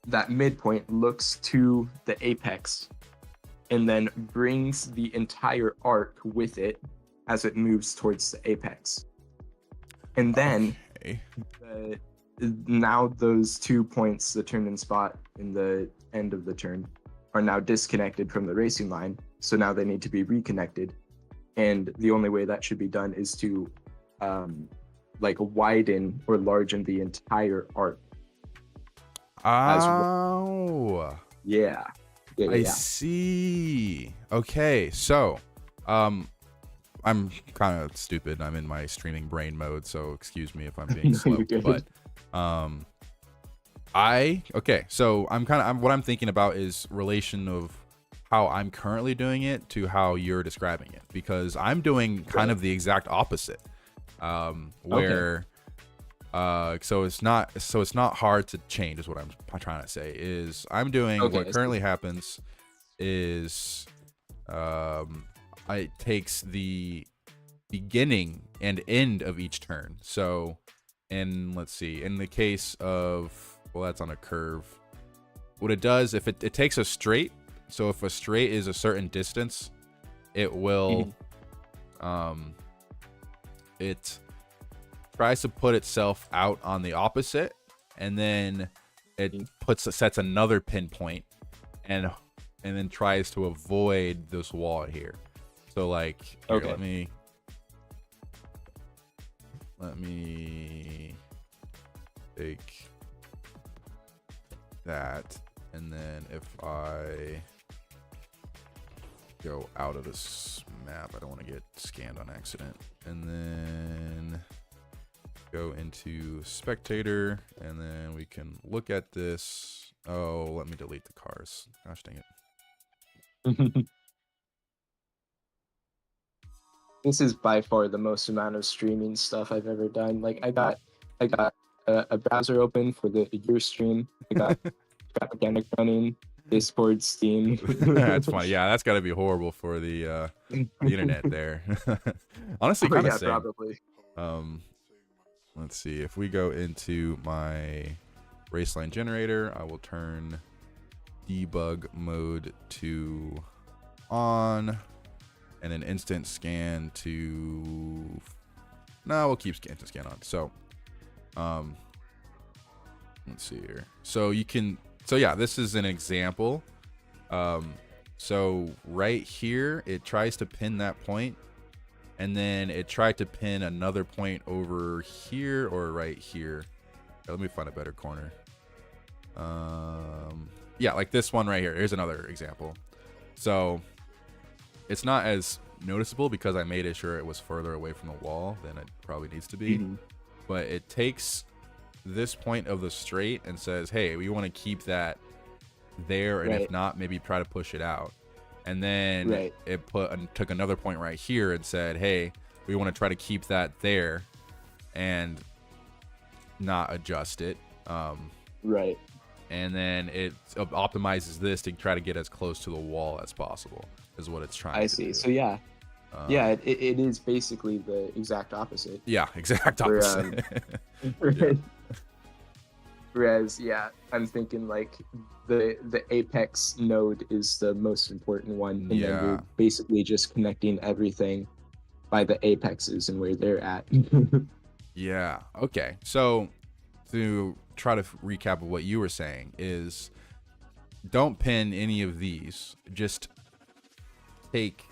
That midpoint looks to the apex and then brings the entire arc with it as it moves towards the apex. And then now those 2 points, the turn-in spot and the end of the turn, are now disconnected from the racing line. So now they need to be reconnected. And the only way that should be done is to like widen or largen the entire arc. Yeah. I see. Okay, so I'm kind of stupid. I'm in my streaming brain mode, so excuse me if I'm being slow. But so what I'm thinking about is relation of how I'm currently doing it to how you're describing it, because I'm doing kind of the exact opposite. Where so it's not hard to change is what I'm trying to say. Is I'm doing what currently happens is it takes the beginning and end of each turn. So let's see, in the case of, well, that's on a curve, what it does, if it takes a straight, so if a straight is a certain distance, it will it tries to put itself out on the opposite, and then it sets another pinpoint and then tries to avoid this wall here. So like here, let me let me take that, and then if I go out of this map, I don't want to get scanned on accident, and then go into spectator, and then we can look at this. Oh, let me delete the cars. Gosh dang it. This is by far the most amount of streaming stuff I've ever done. Like I got a browser open for your stream. I got Organic running, Discord, Steam. That's funny. Yeah, that's got to be horrible for the internet there. Honestly, kind of yeah, same. probably. Let's see. If we go into my raceline generator, I will turn debug mode to on, and an instant scan to. No, we'll keep instant scan on. So, let's see here. So you can. So yeah, this is an example. So right here, it tries to pin that point, and then it tried to pin another point over here or right here. Let me find a better corner. Yeah, like this one right here. Here's another example. So it's not as noticeable because I made it sure it was further away from the wall than it probably needs to be. But it takes this point of the straight and says, hey, we want to keep that there, and if not, maybe try to push it out. And then it took another point right here and said, hey, we want to try to keep that there and not adjust it. And then it optimizes this to try to get as close to the wall as possible, is what it's trying to do. So yeah. Yeah, it is basically the exact opposite. Yeah, exact opposite. Whereas, yeah, I'm thinking like the apex node is the most important one, and then you're basically just connecting everything by the apexes and where they're at. Yeah. Okay. So to try to recap of what you were saying is, don't pin any of these. Just take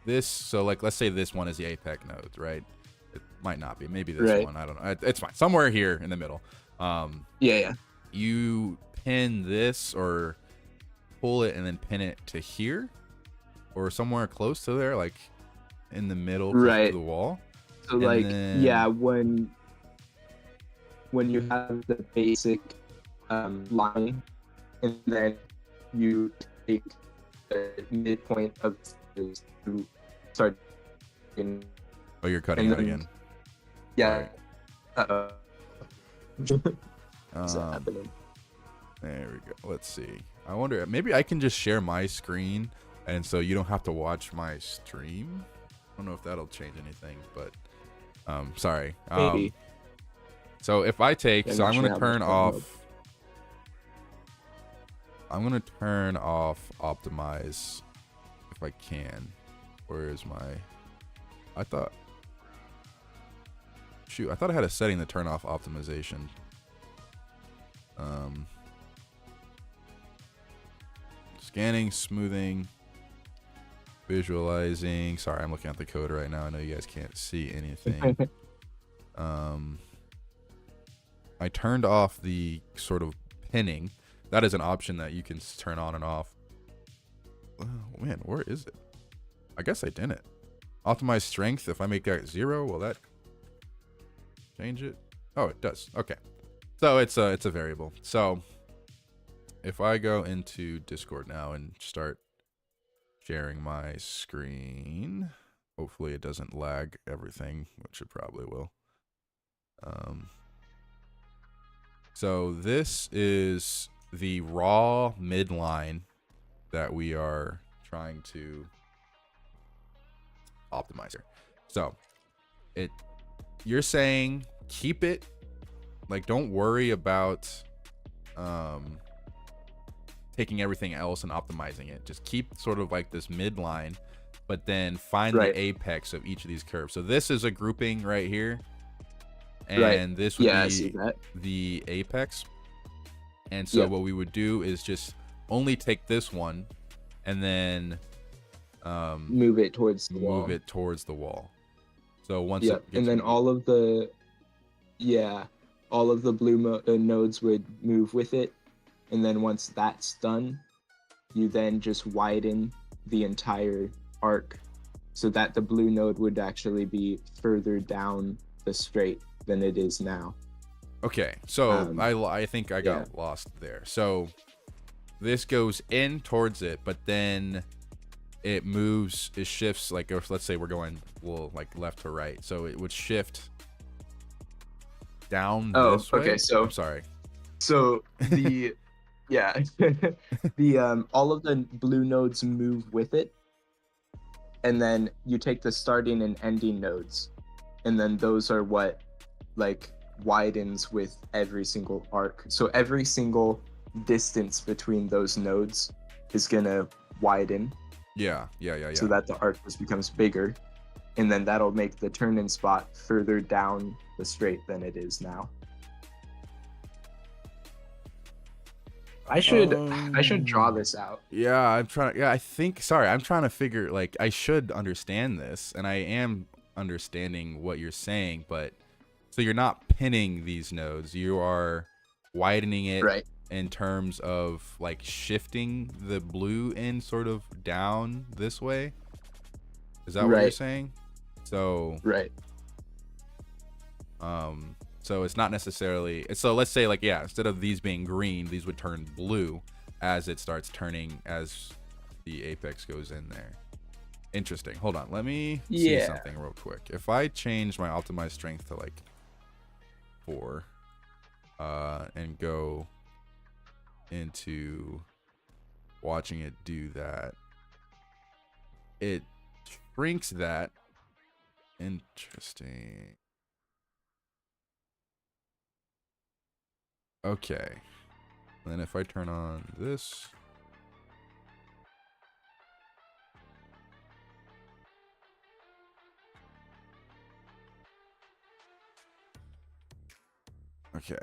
this. So like, let's say this one is the apex node, right? It might not be. Maybe this one. I don't know. It's fine. Somewhere here in the middle. You pin this or pull it and then pin it to here or somewhere close to there, like in the middle to the wall. So and like then, yeah, when you have the basic line, and then you take the midpoint of this to start in. Oh, you're cutting out again. Yeah. Right. What's happening? There we go. Let's see. I wonder, maybe I can just share my screen, and so you don't have to watch my stream. I don't know if that'll change anything, but sorry. Maybe. So if I take, so I'm going to turn off. I'm going to turn off optimize if I can. Where is my? I thought I had a setting to turn off optimization. Scanning, smoothing, visualizing. Sorry, I'm looking at the code right now. I know you guys can't see anything. I turned off the sort of pinning. That is an option that you can turn on and off. Oh man, where is it? I guess I didn't. Optimize strength. If I make that 0, will that change it? Oh, it does. Okay. So it's a variable. So if I go into Discord now and start sharing my screen, hopefully it doesn't lag everything, which it probably will. So this is the raw midline that we are trying to optimize here. So you're saying keep it, like don't worry about taking everything else and optimizing it. Just keep sort of like this midline, but then find the apex of each of these curves. So this is a grouping right here, and this would be the apex. And so what we would do is just only take this one and then move it towards the wall. Move it towards the wall. So once and then all of the yeah, all of the blue nodes would move with it, and then once that's done, you then just widen the entire arc so that the blue node would actually be further down the straight than it is now. Okay, so I think I got lost there. So this goes in towards it, but then it moves, it shifts, like if, let's say we're going, well, like left to right, so it would shift down this way. Okay, so I'm sorry. So the yeah, the all of the blue nodes move with it, and then you take the starting and ending nodes, and then those are what like widens with every single arc. So every single distance between those nodes is gonna widen. Yeah. So that the arc just becomes bigger, and then that'll make the turn-in spot further down the straight than it is now. I should draw this out. Yeah, I'm trying. Yeah, I think. Sorry, I'm trying to figure. Like, I should understand this, and I am understanding what you're saying. But so you're not pinning these nodes. You are widening it in terms of like shifting the blue end sort of down this way. Is that what you're saying? So so it's not necessarily, so let's say like, yeah, instead of these being green, these would turn blue as it starts turning, as the apex goes in there. Interesting. Hold on, let me see something real quick. If I change my optimized strength to like 4 and go into watching it do that, it shrinks that. Interesting. Okay. Then if I turn on this, okay,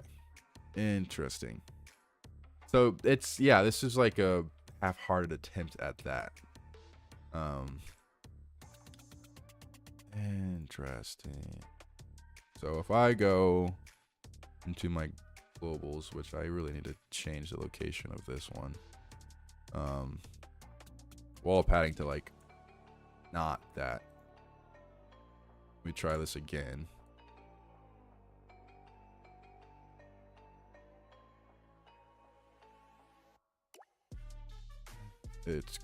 interesting. So it's, yeah, this is like a half-hearted attempt at that. Interesting. So if I go into my globals, which I really need to change the location of this one, wall padding to like not that. Let me try this again. It's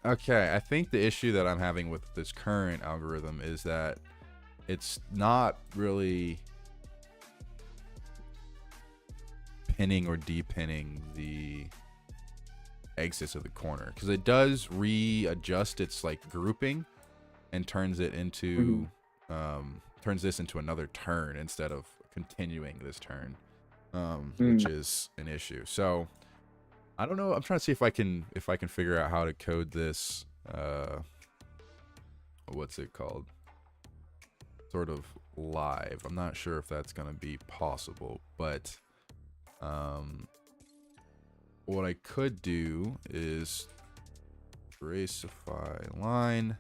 okay. I think the issue that I'm having with this current algorithm is that it's not really pinning or depinning the exits of the corner, because it does readjust its like grouping and turns it into turns this into another turn instead of continuing this turn, which is an issue. So I don't know, I'm trying to see if I can figure out how to code this what's it called, sort of live. I'm not sure if that's gonna be possible, but what I could do is gracify line,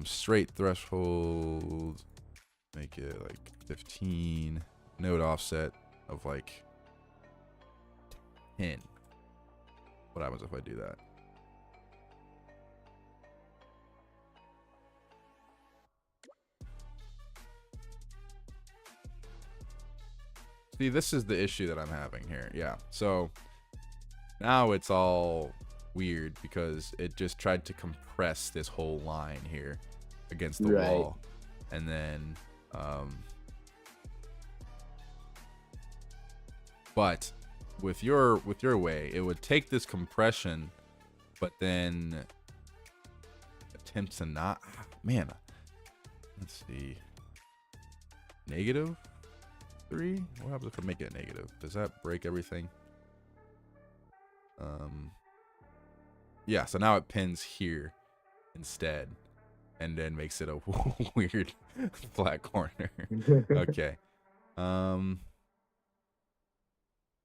straight threshold, make it like 15, node offset of like 10. What happens if I do that? See, this is the issue that I'm having here. Yeah, so now it's all weird because it just tried to compress this whole line here against the wall, and then but with your way, it would take this compression, but then attempt to not, man, let's see, -3. What happens if I make it negative? Does that break everything? Yeah, so now it pins here instead, and then makes it a weird flat corner. Okay.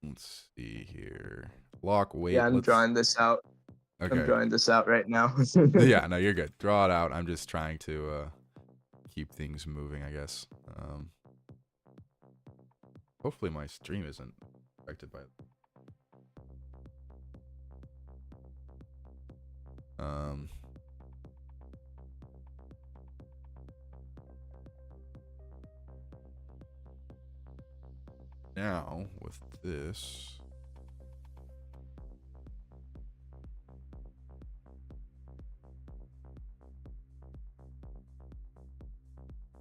Let's see here. Lock weight. Yeah, I'm drawing this out. Okay. I'm drawing this out right now. Yeah, no, you're good. Draw it out. I'm just trying to keep things moving, I guess. Hopefully my stream isn't affected by it. Now with this,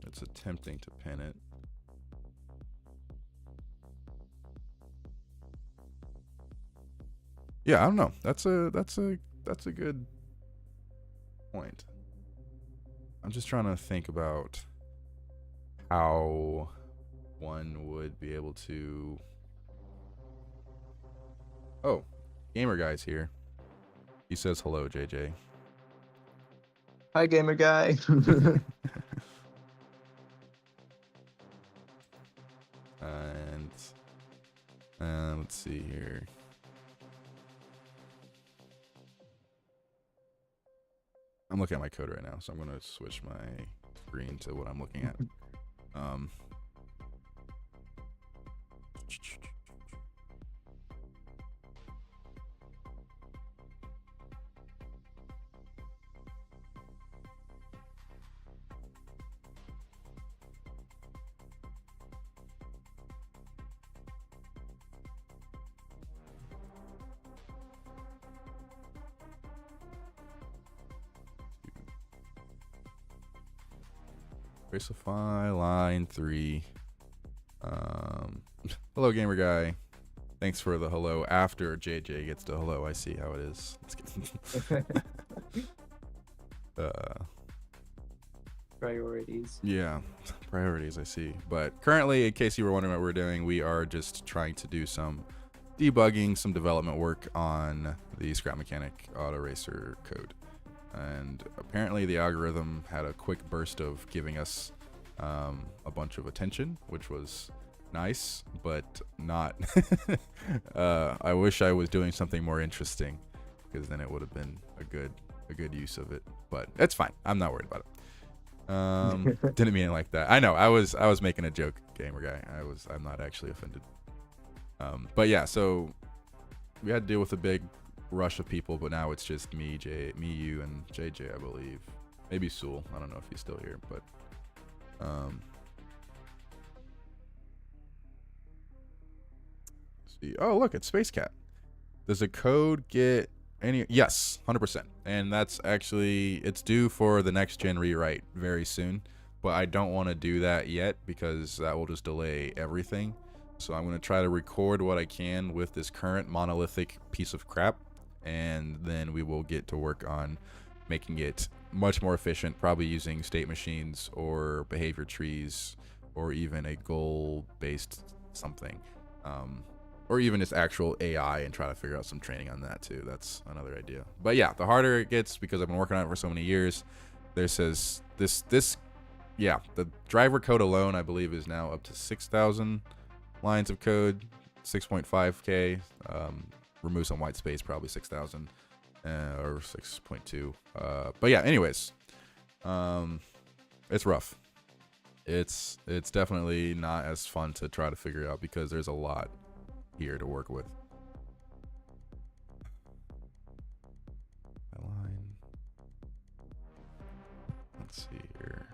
it's attempting to pin it. Yeah, I don't know. That's a good point. I'm just trying to think about how one would be able to. Oh, gamer guy's here. He says hello, JJ. Hi, gamer guy. And let's see here. I'm looking at my code right now, so I'm going to switch my screen to what I'm looking at. Tracify line 3. Hello, gamer guy. Thanks for the hello after JJ gets to hello. I see how it is. Priorities. Yeah, priorities, I see. But currently, in case you were wondering what we're doing, we are just trying to do some debugging, some development work on the Scrap Mechanic Auto Racer code. And apparently the algorithm had a quick burst of giving us a bunch of attention, which was nice, but not. I wish I was doing something more interesting, because then it would have been a good use of it. But it's fine. I'm not worried about it. Didn't mean it like that. I know. I was making a joke, gamer guy. I'm not actually offended. But yeah, so we had to deal with a big rush of people, but now it's just me, you, and JJ, I believe. Maybe Sewell. I don't know if he's still here, but see. Oh, look, it's Space Cat. Does the code get any? Yes, 100%. And that's actually, it's due for the next gen rewrite very soon, but I don't want to do that yet because that will just delay everything. So I'm going to try to record what I can with this current monolithic piece of crap, and then we will get to work on making it much more efficient, probably using state machines or behavior trees or even a goal-based something, or even just actual AI, and try to figure out some training on that too. That's another idea. But yeah, the harder it gets, because I've been working on it for so many years, there says yeah, the driver code alone, I believe, is now up to 6,000 lines of code, 6.5K. Remove some white space, probably 6,000 or 6.2. But yeah, anyways, it's rough. It's definitely not as fun to try to figure out because there's a lot here to work with. Line. Let's see here.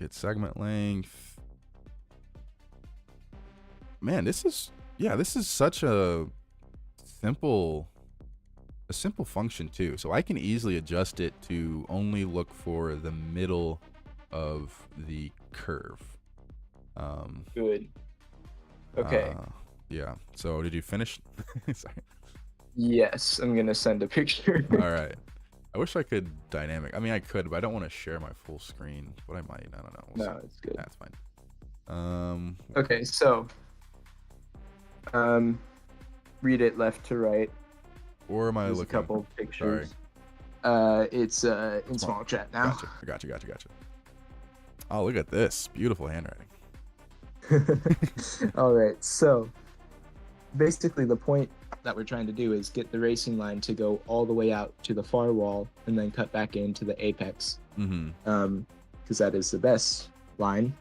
Get segment length. Man, this is such a simple function too. So I can easily adjust it to only look for the middle of the curve. Good. Okay. Yeah. So did you finish? Sorry. Yes, I'm gonna send a picture. All right. I wish I could dynamic. I mean, I could, but I don't want to share my full screen. But I might. I don't know. We'll No, see. it's good. That's fine. Okay, so read it left to right. Where am I There's looking? a couple pictures. Sorry. It's in small chat now. Gotcha. Oh, look at this. Beautiful handwriting. All right, so basically the point that we're trying to do is get the racing line to go all the way out to the far wall and then cut back into the apex. Because that is the best line.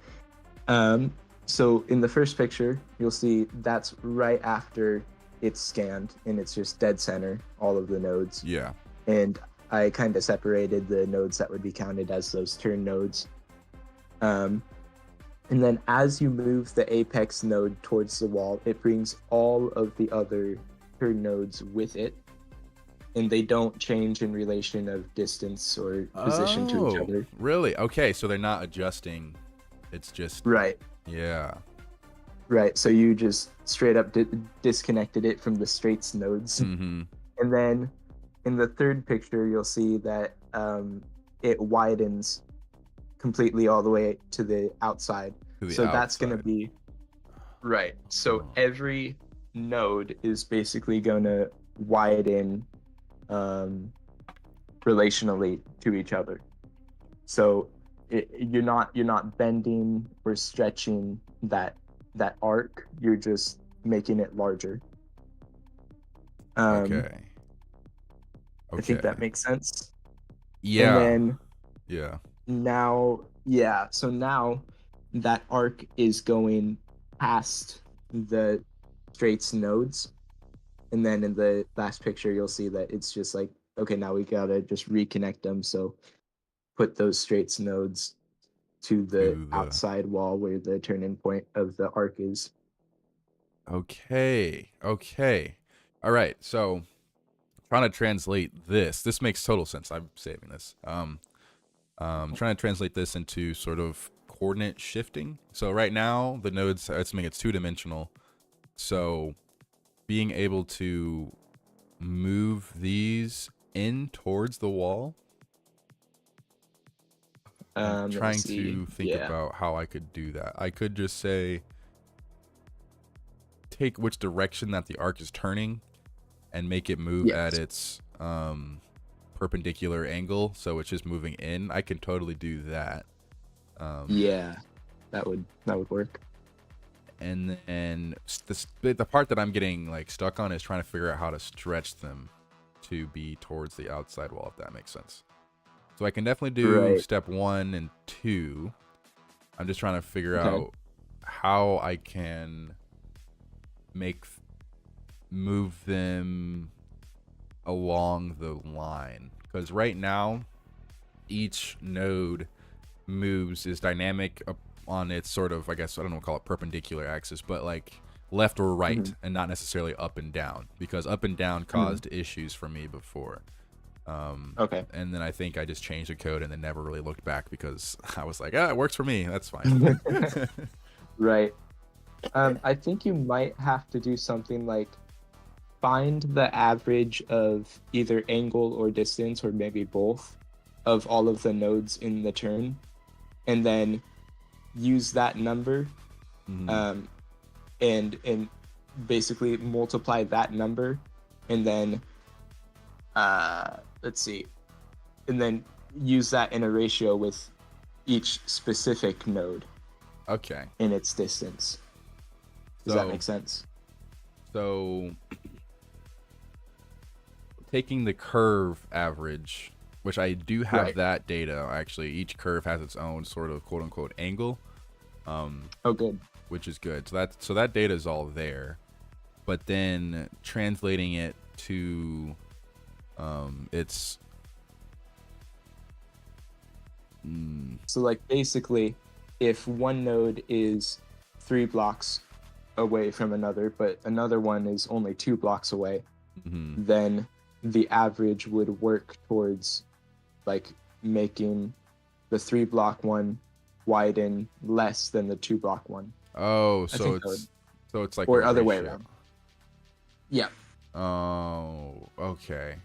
So in the first picture, you'll see that's right after it's scanned and it's just dead center, all of the nodes. Yeah. And I kind of separated the nodes that would be counted as those turn nodes. And then as you move the apex node towards the wall, it brings all of the other turn nodes with it. And they don't change in relation of distance or position to each other. Really? Okay, so they're not adjusting. It's just... Right. Yeah. Right, so you just straight up disconnected it from the straights nodes. Mm-hmm. And then in the third picture, you'll see that it widens completely all the way to the outside. That's going to be... Right, so every node is basically going to widen relationally to each other. So you're not bending or stretching that arc. You're just making it larger. Okay. I think that makes sense. Yeah. And then so now that arc is going past the straights nodes. And then in the last picture, you'll see that it's just like, okay, now we gotta just reconnect them. So put those straights nodes to the outside wall where the turn-in point of the arc is. Okay. All right. So trying to translate this. This makes total sense. I'm saving this. Trying to translate this into sort of coordinate shifting. So right now the nodes, assuming it's two-dimensional. So being able to move these in towards the wall. I'm trying to think about how I could do that. I could just say, take which direction that the arc is turning and make it move at its perpendicular angle, so it's just moving in. I can totally do that. That would work. And then the part that I'm getting like stuck on is trying to figure out how to stretch them to be towards the outside wall, if that makes sense. So I can definitely do step 1 and 2. I'm just trying to figure out how I can move them along the line. Because right now, each node is dynamic on its sort of, I guess, I don't know what to call it, perpendicular axis, but like left or right, and not necessarily up and down, because up and down caused issues for me before. And then I think I just changed the code and then never really looked back because I was like, it works for me. That's fine. Right. I think you might have to do something like find the average of either angle or distance, or maybe both, of all of the nodes in the turn, and then use that number, and basically multiply that number, and then let's see, and then use that in a ratio with each specific node. Okay. In its distance. Does that make sense? So taking the curve average, which I do have that data, actually, each curve has its own sort of quote unquote angle. Good. Which is good. So that data is all there. But then translating it to its so like basically if one node is 3 blocks away from another, but another one is only 2 blocks away, then the average would work towards like making the 3 block one widen less than the 2 block one. Oh, so it's like or other way around. Yeah. Oh, okay.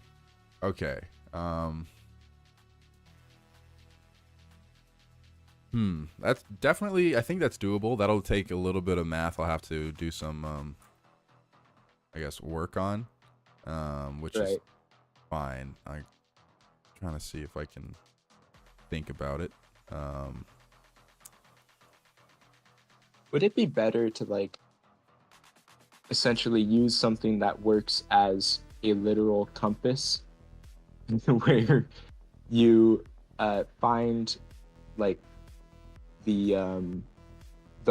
That's definitely, I think that's doable. That'll take a little bit of math. I'll have to do some, I guess, work on, which is fine. I'm trying to see if I can think about it. Would it be better to like essentially use something that works as a literal compass, where you find like the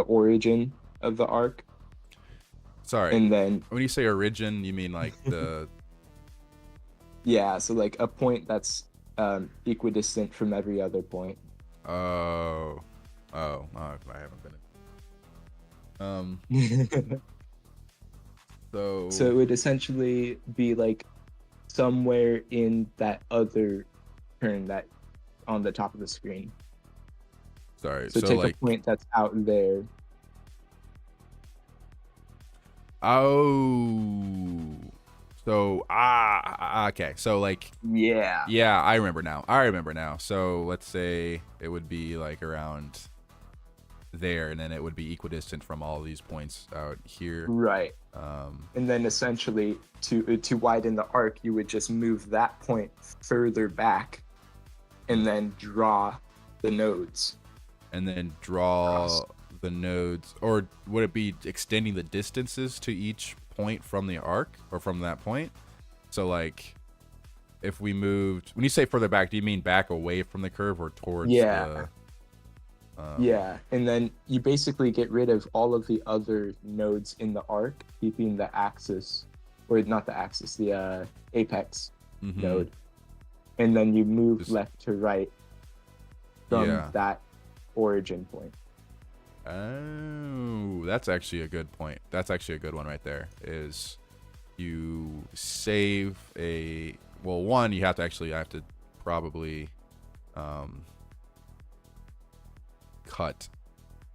origin of the arc. Sorry. And then When you say origin, you mean like the... yeah, so like a point that's equidistant from every other point. Oh, I haven't been. So it would essentially be like somewhere in that other turn that on the top of the screen. Sorry. So take a point that's out there. Oh. So okay. So like Yeah. Yeah, I remember now. So let's say it would be like around there, and then it would be equidistant from all these points out here. Right. And then essentially to widen the arc, you would just move that point further back and then draw the nodes. And then draw the nodes, or would it be extending the distances to each point from the arc, or from that point? So like if we moved, when you say further back, do you mean back away from the curve or towards the... Yeah, and then you basically get rid of all of the other nodes in the arc, keeping the axis, or not the axis, the apex node, and then you move left to right from that origin point. Oh, that's actually a good point. That's actually a good one right there. Is you save a... Well, one, you have to probably cut,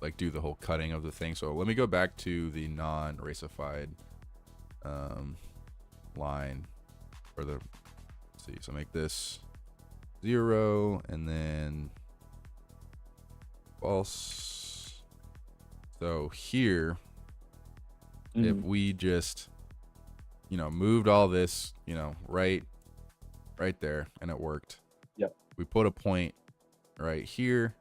like do the whole cutting of the thing. So let me go back to the non-racified line for the... Let's see, so make this 0 and then false. So here, if we just, moved all this, right there, and it worked. Yep. We put a point right here,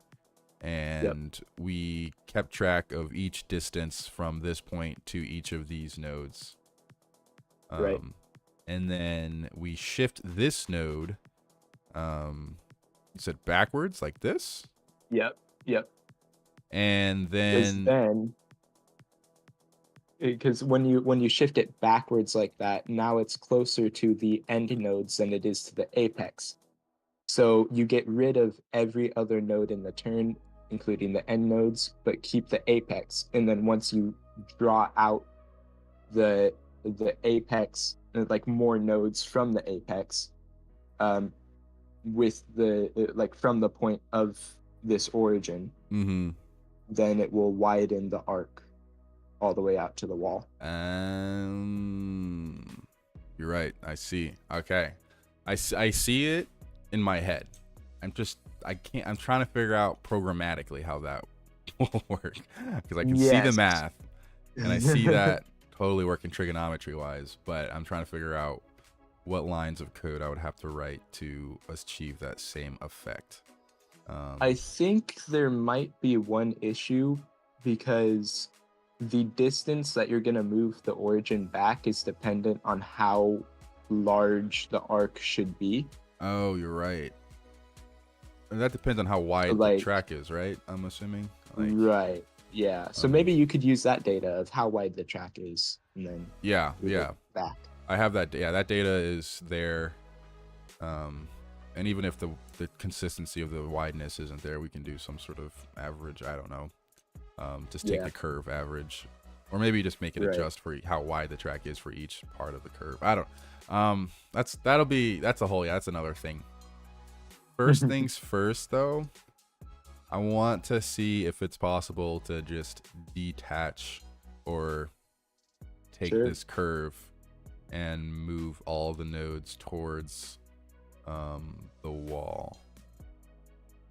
and we kept track of each distance from this point to each of these nodes. Right. And then we shift this node, you said backwards like this? Yep. And then because when you shift it backwards like that, now it's closer to the end nodes than it is to the apex. So you get rid of every other node in the turn, including the end nodes, but keep the apex. And then once you draw out the apex, like more nodes from the apex, with the like from the point of this origin, then it will widen the arc all the way out to the wall. You're right. I see. Okay. I see it in my head. I'm trying to figure out programmatically how that will work, because I can see the math and I see that totally working trigonometry wise, but I'm trying to figure out what lines of code I would have to write to achieve that same effect. I think there might be one issue, because the distance that you're going to move the origin back is dependent on how large the arc should be. Oh, you're right. And that depends on how wide the track is, right? I'm assuming. Right. Yeah. So maybe you could use that data of how wide the track is, and then back. I have that. Yeah, that data is there. And even if the consistency of the wideness isn't there, we can do some sort of average. I don't know. Just take the curve average, or maybe just make it adjust for how wide the track is for each part of the curve. I don't. That's another thing. First things first, though, I want to see if it's possible to just detach or take this curve and move all the nodes towards the wall.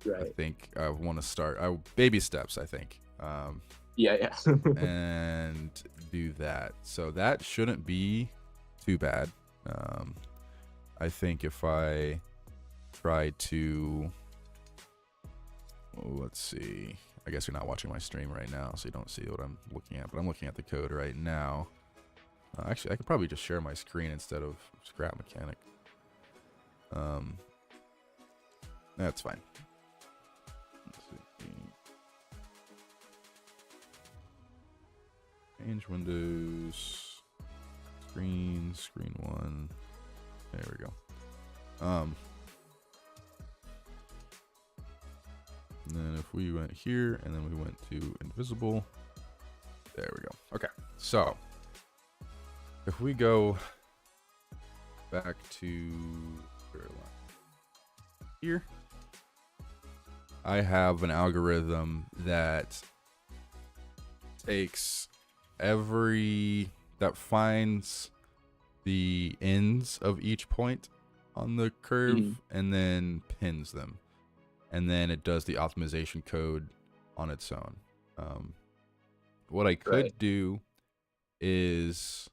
Right. I think I want to start baby steps, I think. And do that. So that shouldn't be too bad. I think if I try to, let's see, I guess you're not watching my stream right now, so you don't see what I'm looking at, but I'm looking at the code right now. Actually, I could probably just share my screen instead of scrap mechanic. That's fine. Let's see. Change windows. Screen 1. There we go. And then if we went here and then we went to invisible, there we go. Okay, so if we go back to here, I have an algorithm that takes that finds the ends of each point on the curve and then pins them, and then it does the optimization code on its own. What I could do is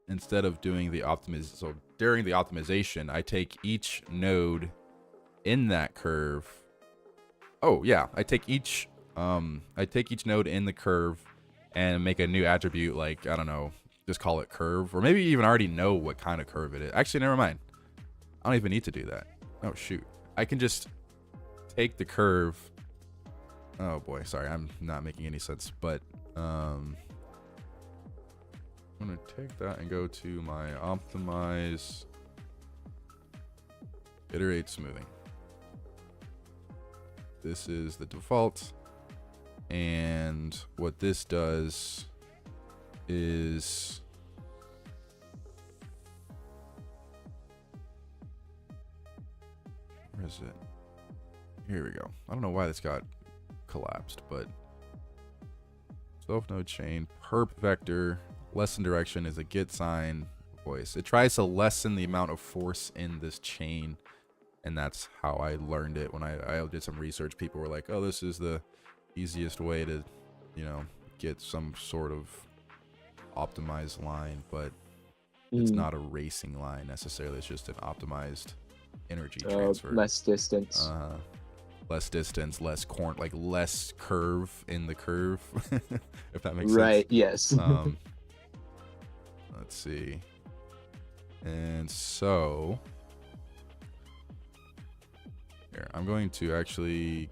instead of doing the so during the optimization, I take each node in that curve. Oh yeah, I take each node in the curve and make a new attribute, like, I don't know, just call it curve, or maybe even already know what kind of curve it is. Actually, never mind. I don't even need to do that. Oh shoot, I can just take the curve. Oh boy, sorry, I'm not making any sense, but I'm gonna take that and go to my optimize, iterate smoothing. This is the default, and what this does is where is it? Here we go. I don't know why this got collapsed, but self node chain perp vector lessen direction is a get sign voice. It tries to lessen the amount of force in this chain, and that's how I learned it. When I did some research, people were like, oh, this is the easiest way to, you know, get some sort of optimized line, but it's not a racing line necessarily. It's just an optimized energy transfer. Less distance. Less distance, less less curve in the curve, if that makes sense. Right, yes. Let's see. And so here, I'm going to actually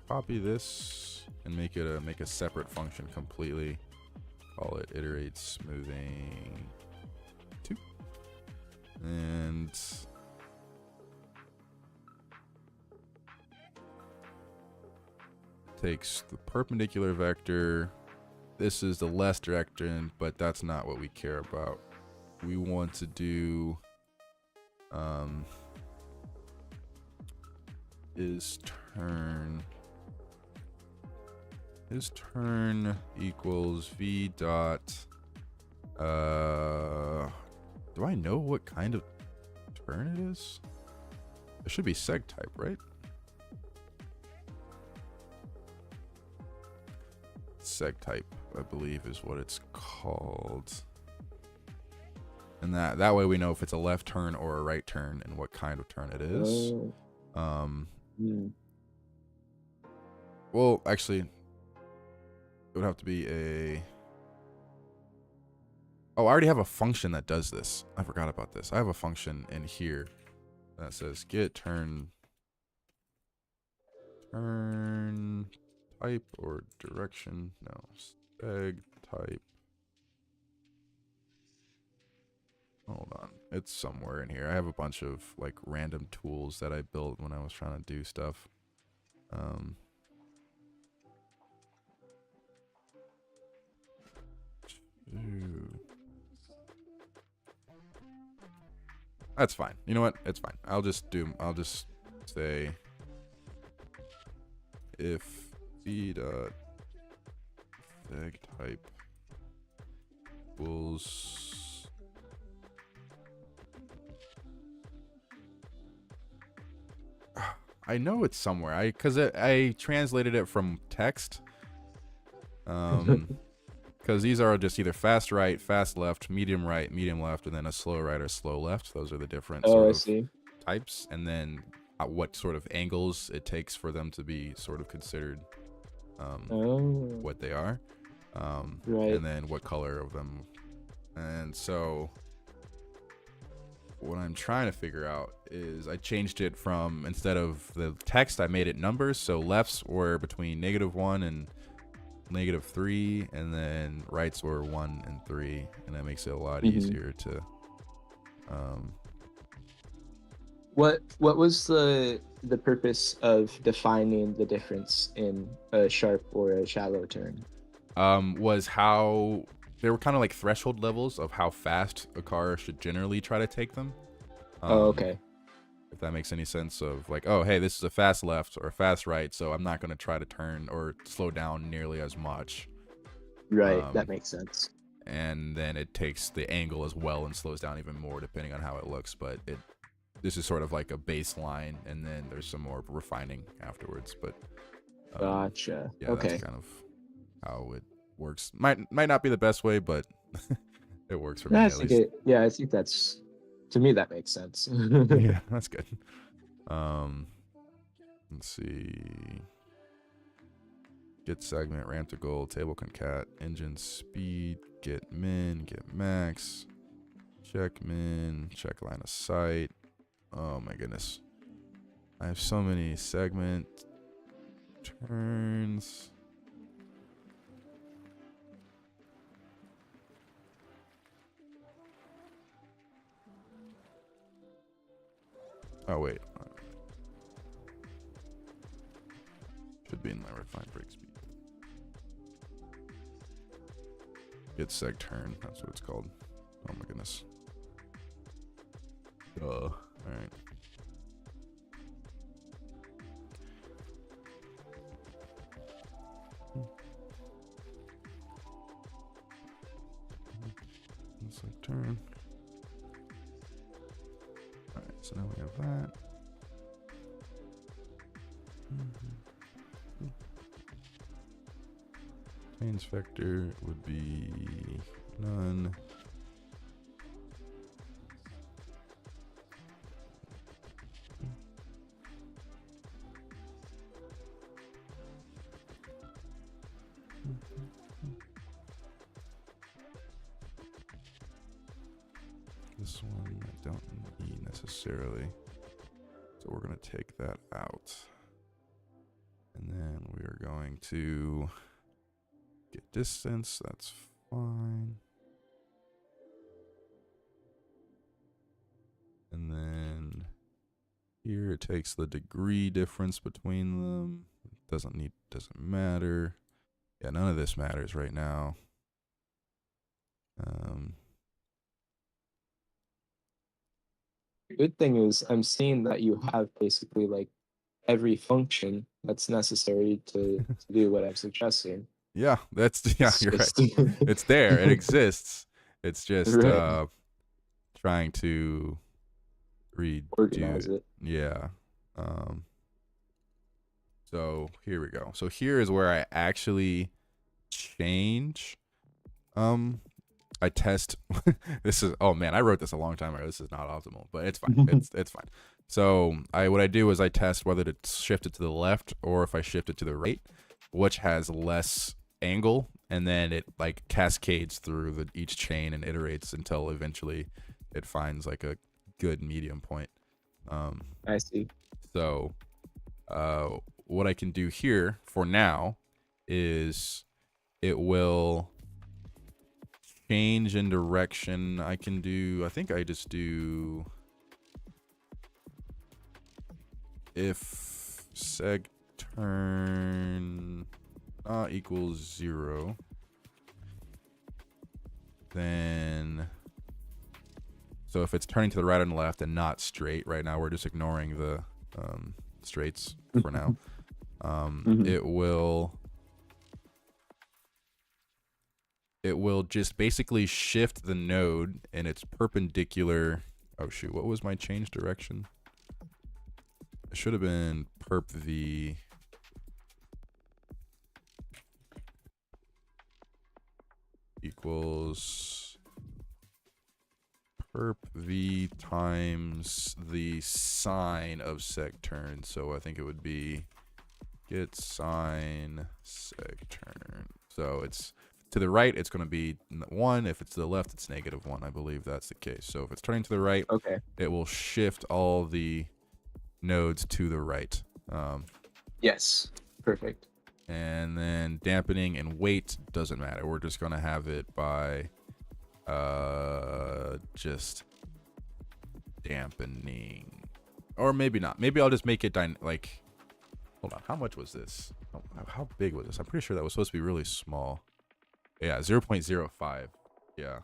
copy this and make a separate function completely. Call it iterate smoothing 2. And takes the perpendicular vector. This is the less direction, but that's not what we care about. We want to do is turn equals v dot do I know what kind of turn it is? It should be seg type, right? Seg type, I believe, is what it's called. And that way we know if it's a left turn or a right turn and what kind of turn it is. Well, actually, it would have to be a... Oh, I already have a function that does this. I forgot about this. I have a function in here that says get turn type or direction. No, seg type. Hold on, it's somewhere in here. I have a bunch of like random tools that I built when I was trying to do stuff. That's fine. You know what? It's fine. I'll just say if v dot seg type equals I know it's somewhere. Because I translated it from text. Because these are just either fast right, fast left, medium right, medium left, and then a slow right or slow left. Those are the different sort of types. And then what sort of angles it takes for them to be sort of considered what they are. Right. and then what color of them. And so what I'm trying to figure out is I changed it from, instead of the text, I made it numbers. So lefts were between -1 and -3, and then rights were 1 and 3, and that makes it a lot easier to. What was the purpose of defining the difference in a sharp or a shallow turn? Was how there were kind of like threshold levels of how fast a car should generally try to take them. Oh, okay. If that makes any sense, of like, oh, hey, this is a fast left or a fast right, so I'm not going to try to turn or slow down nearly as much. Right, that makes sense. And then it takes the angle as well and slows down even more depending on how it looks. But this is sort of like a baseline, and then there's some more refining afterwards. But Gotcha. yeah, Okay. that's kind of how it works. Might not be the best way, but it works for me at least. I think that's, to me, that makes sense. Yeah, that's good. Let's see. Get segment, ramp to goal, table concat, engine speed, get min, get max, check min, check line of sight. Oh my goodness. I have so many segment turns. Oh wait. Should be in my refined brake speed. Get seg turn, that's what it's called. Oh my goodness. Alright. Seg turn. Alright, so now we have that. Change vector would be none. This one I don't need necessarily, so we're going to take that out. And then we are going to get distance, that's fine. And then here it takes the degree difference between them. Doesn't matter. Yeah, none of this matters right now. Good thing is I'm seeing that you have basically like every function that's necessary to do what I'm suggesting. Yeah, you're right. Just It's there. It exists. It's just right. trying to Organize it. Yeah. So here we go. So here is where I actually change. I test. This is, oh man, I wrote this a long time ago. This is not optimal, but it's fine. It's fine. So what I do is I test whether to shift it to the left or if I shift it to the right, which has less angle, and then it like cascades through each chain and iterates until eventually it finds like a good medium point. I see. So what I can do here for now is it will change in direction. I think I just do if seg turn equals 0, then so if it's turning to the right and left and not straight, right now we're just ignoring the straights for now. It will just basically shift the node in its perpendicular. Oh shoot, what was my change direction? It should have been perp v equals perp v times the sine of seg turn. So I think it would be get sine seg turn. So it's to the right, it's going to be 1. If it's to the left, it's -1. I believe that's the case. So if it's turning to the right, Okay. it will shift all the nodes to the right. Yes. Perfect. And then dampening and weight doesn't matter. We're just going to have it by just dampening. Or maybe not. Maybe I'll just make it like, hold on. How much was this? How big was this? I'm pretty sure that was supposed to be really small. Yeah, 0.05. Yeah,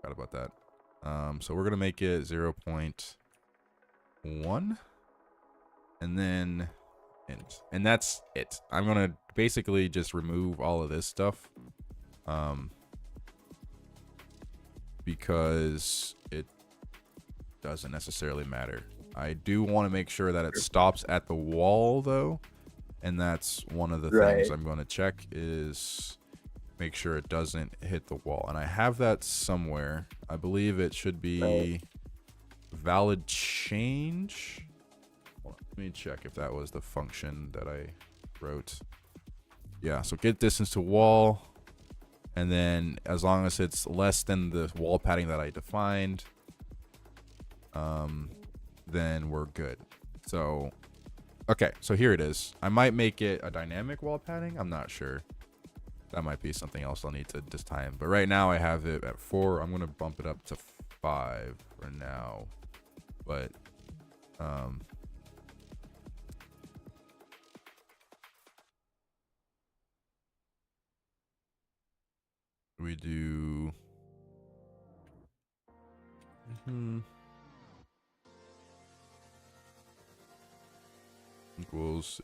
forgot about that. So we're going to make it 0.1. And then int. And that's it. I'm going to basically just remove all of this stuff. Because it doesn't necessarily matter. I do want to make sure that it stops at the wall, though. And that's one of the things I'm going to check is make sure it doesn't hit the wall. And I have that somewhere. I believe it should be valid change. Hold on, let me check if that was the function that I wrote. Yeah, so get distance to wall. And then as long as it's less than the wall padding that I defined, then we're good. So, okay, so here it is. I might make it a dynamic wall padding. I'm not sure. That might be something else I'll need to just time. But right now I have it at 4. I'm going to bump it up to 5 for now. But, we do equals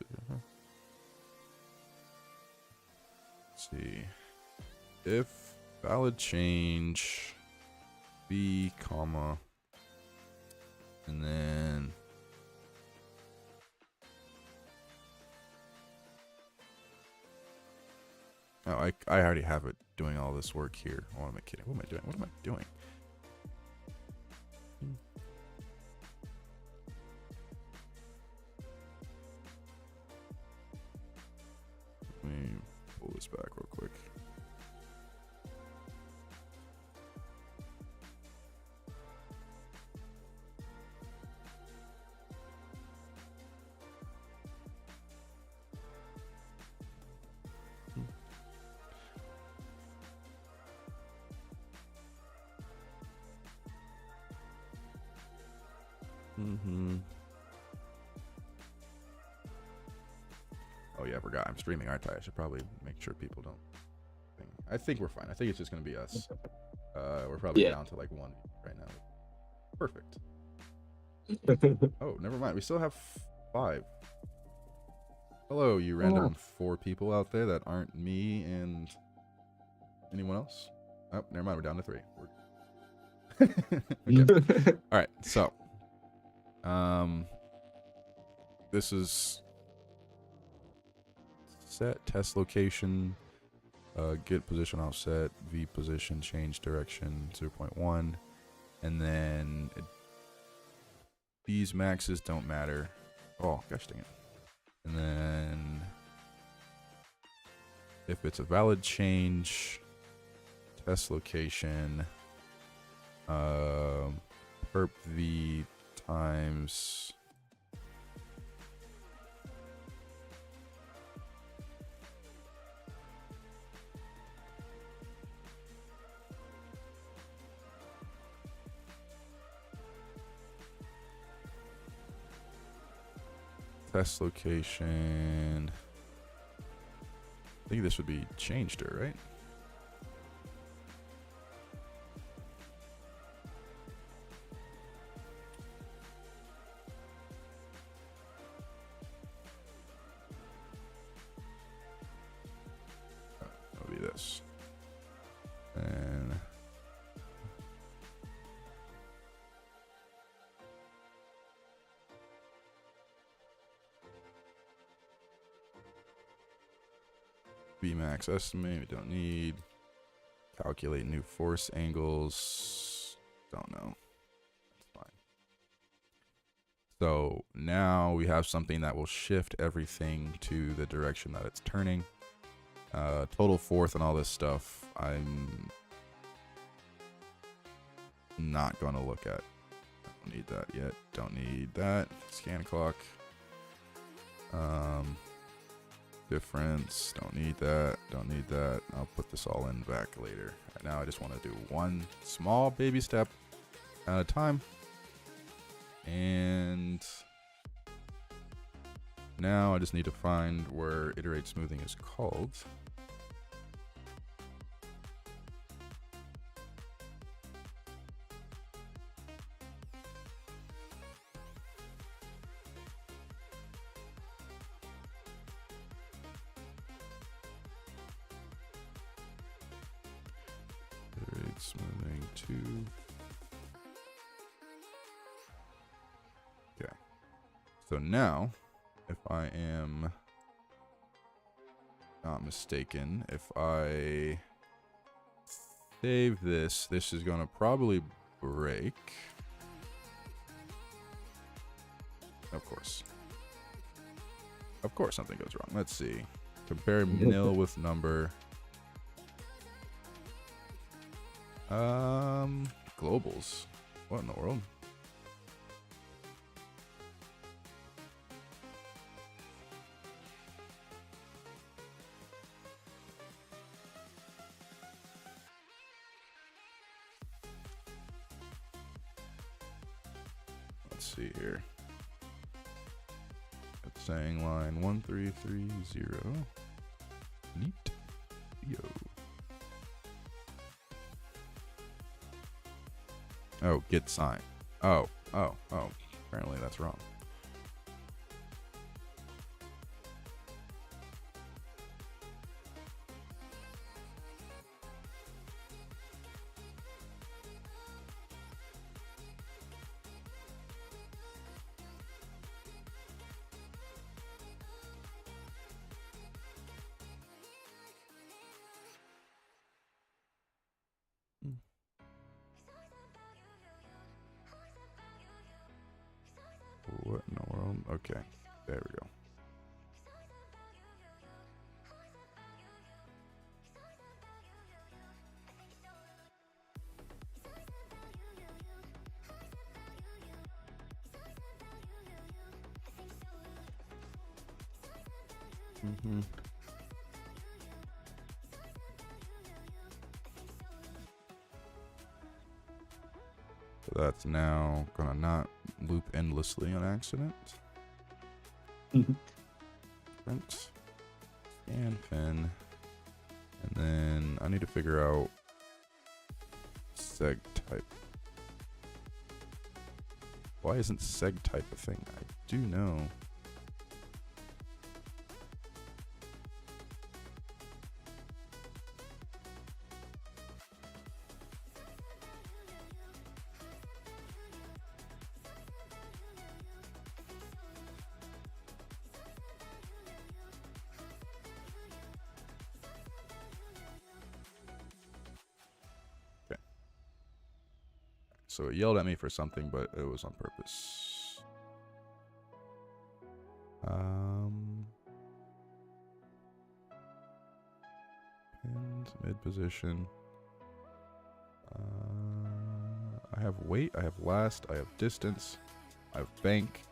let's see if valid change b comma and then I already have it doing all this work here. Oh, am I kidding? What am I doing? What am I doing? Let me pull this back real quick. Oh yeah, I forgot. I'm streaming, aren't I? I should probably make sure people don't. I think we're fine. I think it's just gonna be us. We're probably down to like 1 right now. Perfect. Oh, never mind. We still have 5. Hello, you random 4 people out there that aren't me and anyone else. Oh, never mind. We're down to 3. Okay. All right. So, this is set test location, get position offset, v position change direction 0.1, and then these maxes don't matter. Oh gosh dang it. And then if it's a valid change, test location, perp v times test location. I think this would be changed her, right? That'll be this. And Vmax estimate, we don't need. Calculate new force angles. Don't know. That's fine. So now we have something that will shift everything to the direction that it's turning. Total fourth and all this stuff, I'm not going to look at. Don't need that yet. Don't need that. Scan clock. Difference. Don't need that. Don't need that. I'll put this all in back later. Right now, I just want to do one small baby step at a time. And now I just need to find where iterate smoothing is called. Iterate smoothing 2. Okay. So now, if I am not mistaken, if I save this, this is going to probably break. Of course. Of course something goes wrong. Let's see. Compare nil with number. Globals. What in the world? Let's see here. It's saying line 1330. Neat. Yo. Oh, get sign. Oh. Apparently that's wrong. What in the world? Okay, there we go. So that's now gonna not loop endlessly on accident. Print, scan pin, and then I need to figure out seg type. Why isn't seg type a thing? I do know. So it yelled at me for something, but it was on purpose. Pins, mid position. I have weight, I have last, I have distance, I have bank,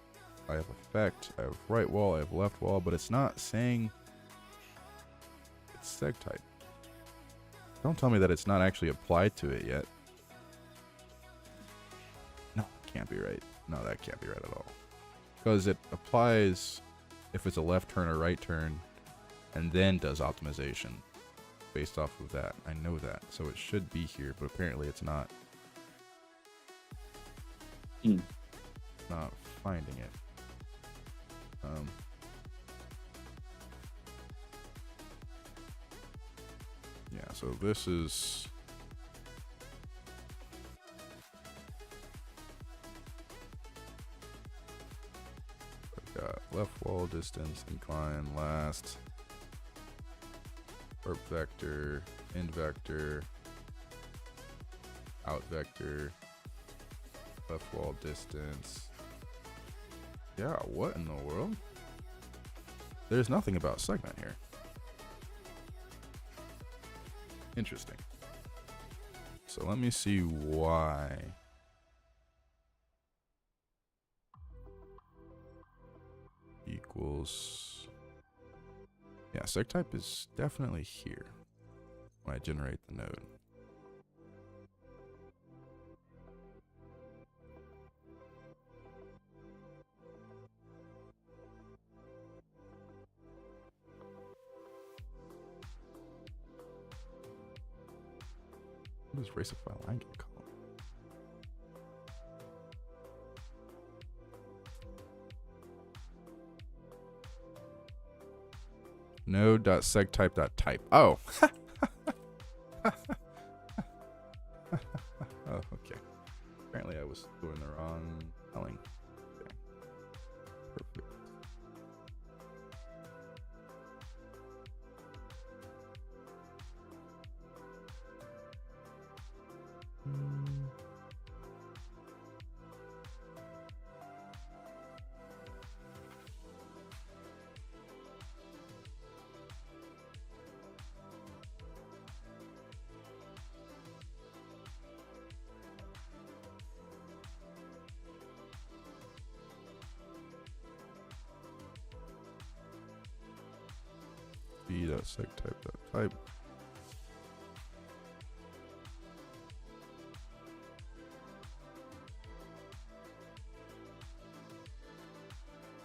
I have effect, I have right wall, I have left wall, but it's not saying it's seg type. Don't tell me that it's not actually applied to it yet. Can't be right. No, that can't be right at all. Because it applies if it's a left turn or right turn and then does optimization based off of that. I know that. So it should be here, but apparently it's not. Not finding it. Yeah, so this is... Got left wall, distance, incline, last, warp vector, end vector, out vector, left wall, distance. Yeah, what in the world? There's nothing about segment here. Interesting. So let me see why. Equals. Yeah, seg type is definitely here when I generate the node. What does race file line get called? Node.segtype.type. Oh. Oh, okay. Apparently I was doing the wrong spelling. Okay. Perfect. B.segtype.type.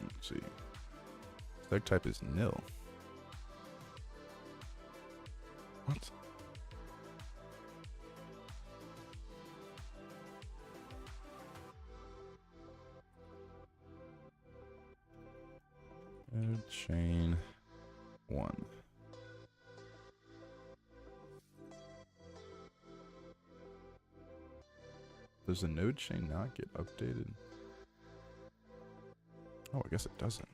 Let's see. Seg type is nil. What? Node chain 1. Does the node chain not get updated? Oh, I guess it doesn't.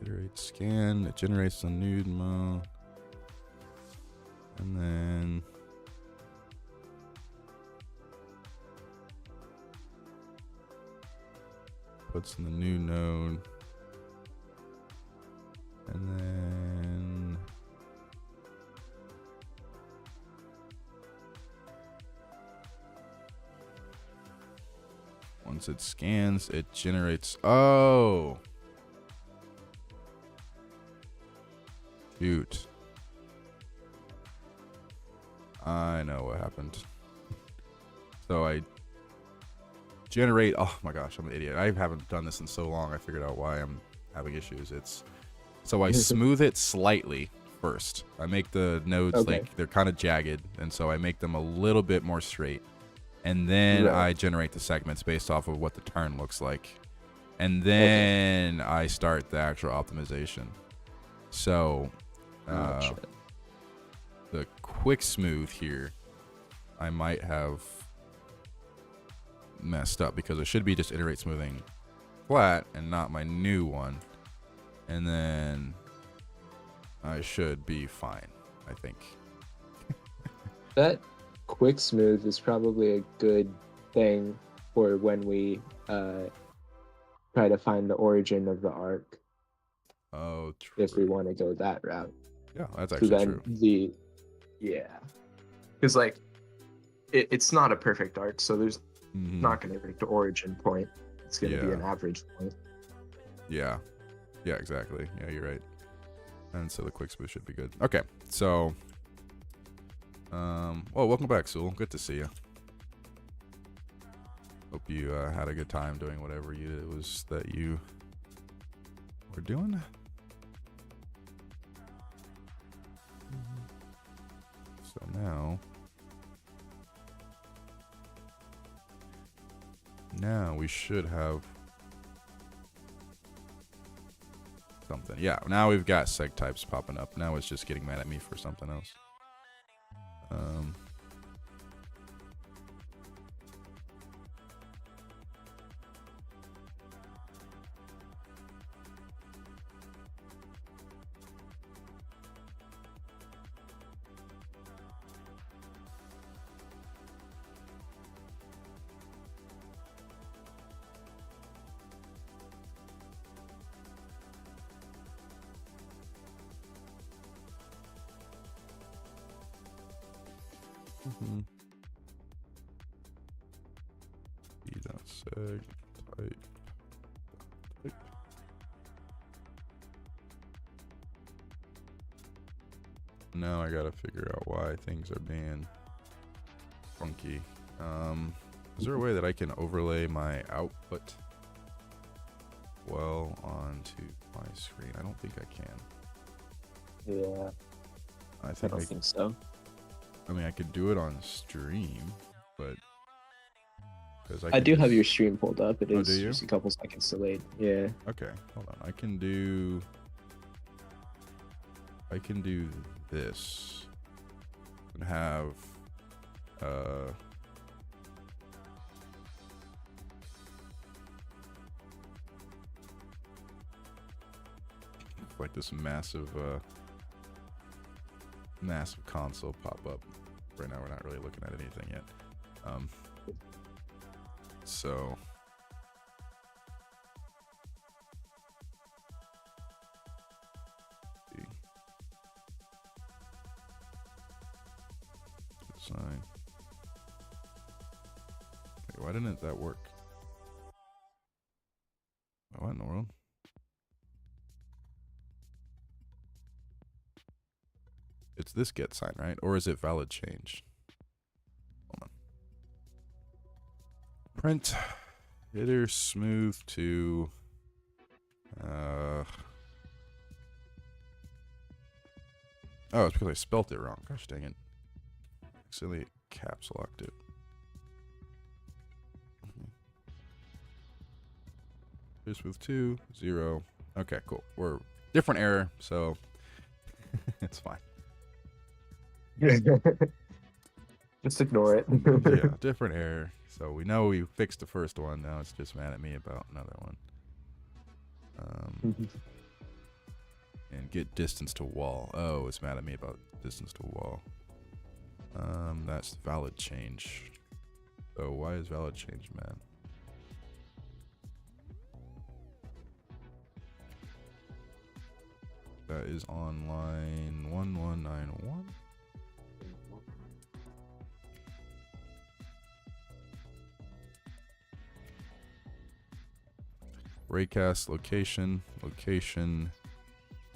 Iterate scan, it generates the nude mode. And then puts in the new node. And then once it scans, it generates. Oh, shoot. I know what happened. So I generate. Oh my gosh, I'm an idiot. I haven't done this in so long. I figured out why I'm having issues. It's so I smooth it slightly first. I make the nodes like they're kind of jagged, and so I make them a little bit more straight. And then I generate the segments based off of what the turn looks like. And then I start the actual optimization. So the quick smooth here, I might have messed up because it should be just iterate smoothing flat and not my new one. And then I should be fine, I think. That quick smooth is probably a good thing for when we try to find the origin of the arc. Oh, true. If we want to go that route. Yeah, that's actually true. Because like it's not a perfect arc, so there's not going to be the origin point. It's going to be an average point. Yeah, exactly. Yeah, you're right. And so the quick smooth should be good. Okay, so well, welcome back, Sewell. Good to see you. Hope you had a good time doing whatever it was that you were doing. So now we should have something. Yeah, now we've got seg types popping up. Now it's just getting mad at me for something else. Seg type. Now I gotta figure out why things are being funky. Is there a way that I can overlay my output well onto my screen? I don't think I can. Yeah. I don't think so. I mean, I could do it on stream, but because I do have your stream pulled up. It is do you? just a couple seconds delayed. Yeah. Okay, hold on. I can do this and have like this massive console pop up. Right now we're not really looking at anything yet. So sign. Wait, why didn't that work? What in the world? It's this get sign, right? Or is it valid change? Hold on. Print header smooth to oh, it's because I spelt it wrong. Gosh dang it. Accidentally caps locked it. Here's smooth 2, 0. Okay, cool. We're different error, so it's fine. Just ignore it. Yeah, different error. So we know we fixed the first one. Now it's just mad at me about another one. And get distance to wall. Oh, it's mad at me about distance to wall. That's valid change. So why is valid change mad? That is on line 1191. Raycast location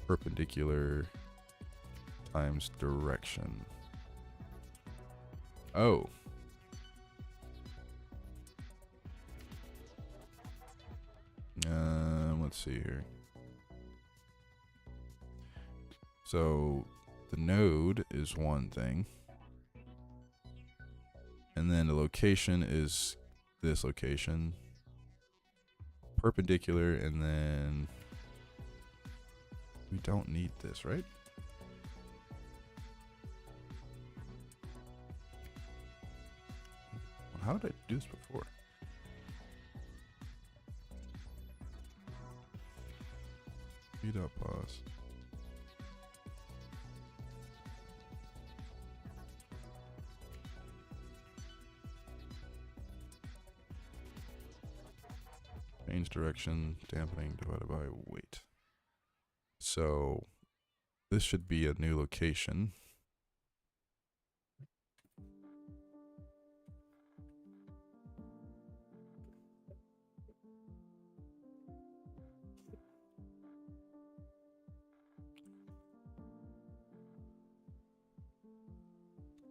perpendicular times direction. Oh. Let's see here. So the node is one thing, and then the location is this location, perpendicular, and then we don't need this, right? How did I do this before? Speed up, pause. Change direction, dampening divided by weight. So this should be a new location.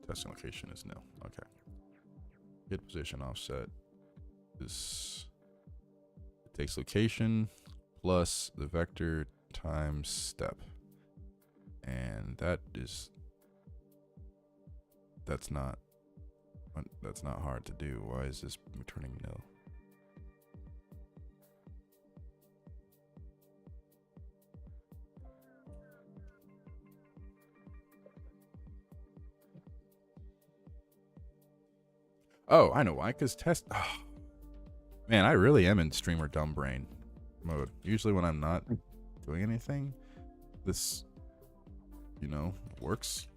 Testing location is nil. Okay. Get position offset. This takes location plus the vector times step, and that's not hard to do. Why is this returning nil? Oh, I know why. Because test. Oh. Man, I really am in streamer dumb brain mode. Usually when I'm not doing anything, this, works.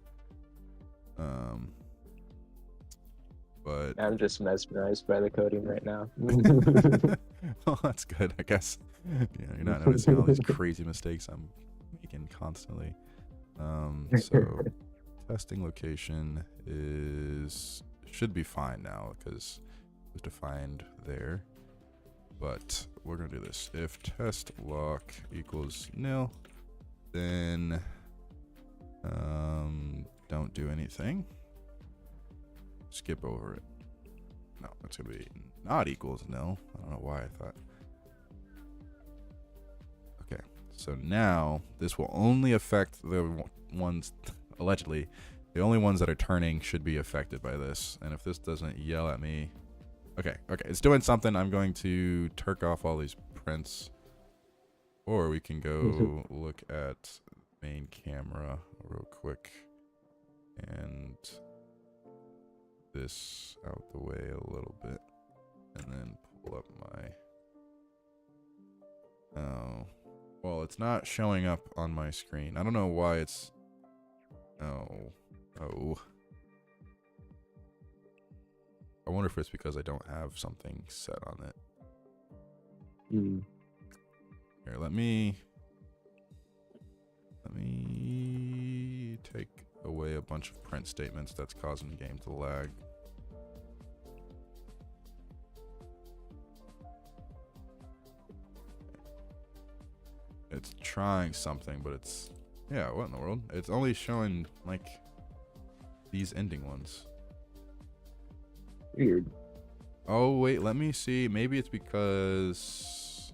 But I'm just mesmerized by the coding right now. Oh, that's good, I guess. You're not noticing all these crazy mistakes I'm making constantly. So testing location should be fine now because it was defined there. But we're gonna do this. If test lock equals nil, then don't do anything. Skip over it. No, it's gonna be not equals nil. I don't know why I thought. Okay, so now this will only affect the ones, allegedly, the only ones that are turning should be affected by this. And if this doesn't yell at me, okay, it's doing something. I'm going to turk off all these prints, or we can go look at main camera real quick and this out the way a little bit, and then pull up my, oh, well, it's not showing up on my screen. I don't know why it's, oh, I wonder if it's because I don't have something set on it. Here, let me take away a bunch of print statements that's causing the game to lag. It's trying something, but it's, yeah, what in the world? It's only showing like these ending ones. Weird. Oh wait, let me see. Maybe it's because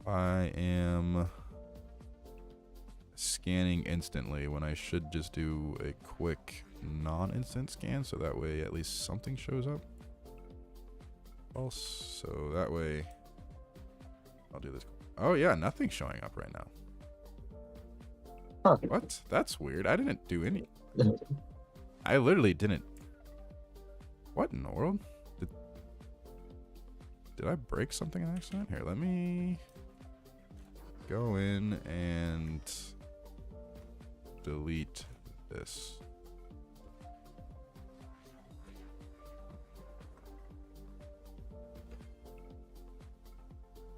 I am scanning instantly when I should just do a quick non-instant scan, so that way at least something shows up. Also, that way I'll do this. Oh yeah, nothing's showing up right now. Huh. What? That's weird. I didn't do any. I literally didn't. What in the world? Did I break something on accident? Here, let me go in and delete this.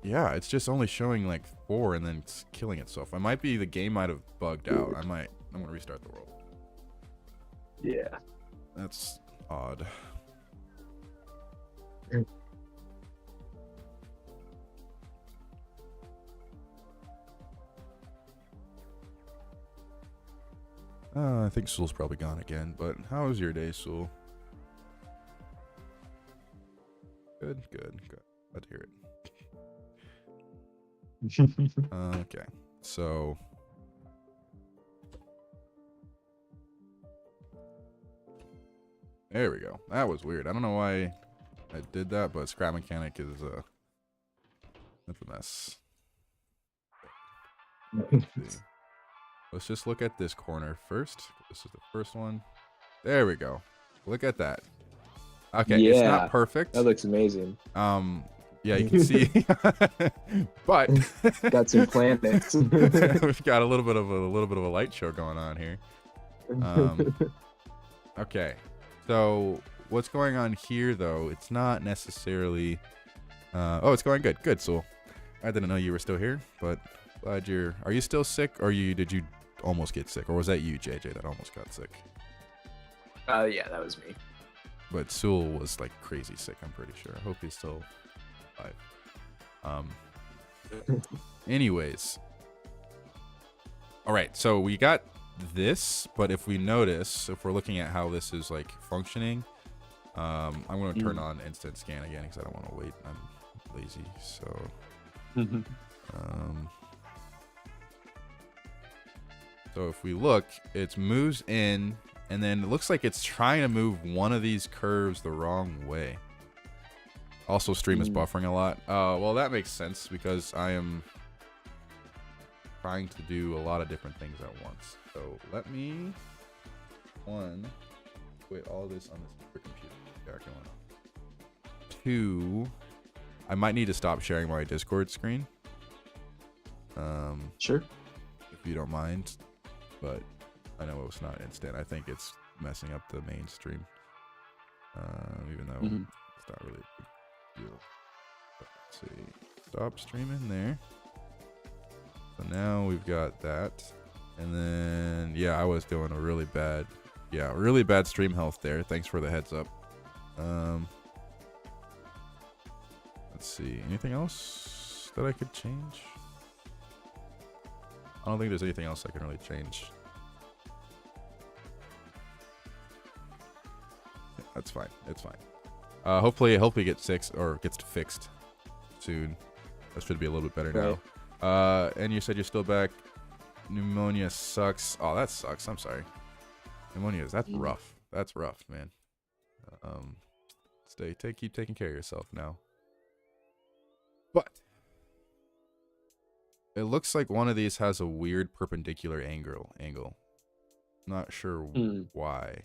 Yeah, it's just only showing like 4 and then it's killing itself. It might be the game might have bugged out. I'm gonna restart the world. Yeah. That's odd. I think Soul's probably gone again, but how was your day, Soul? Good. Glad to hear it. Okay, so there we go. That was weird. I don't know why I did that, but scrap mechanic is that's a mess. Let's just look at this corner first. This is the first one. There we go. Look at that. Okay, yeah, it's not perfect. That looks amazing. Yeah, you can see, but got some planets. we've got a little bit of a light show going on here. Okay, so what's going on here though? It's not necessarily. Oh, it's going good. Good, Soul. I didn't know you were still here, but glad you're. Are you still sick, or did you almost get sick, or was that you, JJ, that almost got sick? Yeah, that was me. But Soul was like crazy sick. I'm pretty sure. I hope he's still alive. Anyways. All right, so we got this, but if we notice, if we're looking at how this is like functioning, I'm going to turn on instant scan again because I don't want to wait. I'm lazy, so. So if we look, it moves in, and then it looks like it's trying to move one of these curves the wrong way. Also, stream is buffering a lot. Well, that makes sense because I am trying to do a lot of different things at once. So let me quit all this on this computer. 2, I might need to stop sharing my Discord screen. Sure. If you don't mind, but I know it's not instant. I think it's messing up the main stream, even though it's not really a big deal. But let's see. Stop streaming there. So now we've got that. And then, yeah, I was doing a really bad stream health there. Thanks for the heads up. Let's see. Anything else that I could change? I don't think there's anything else I can really change. Yeah, that's fine. It's fine. Hopefully it gets fixed soon. That should be a little bit better now. And you said you're still back. Pneumonia sucks. Oh, that sucks. I'm sorry. That's rough. That's rough, man. Keep taking care of yourself now. But it looks like one of these has a weird perpendicular angle. Not sure why.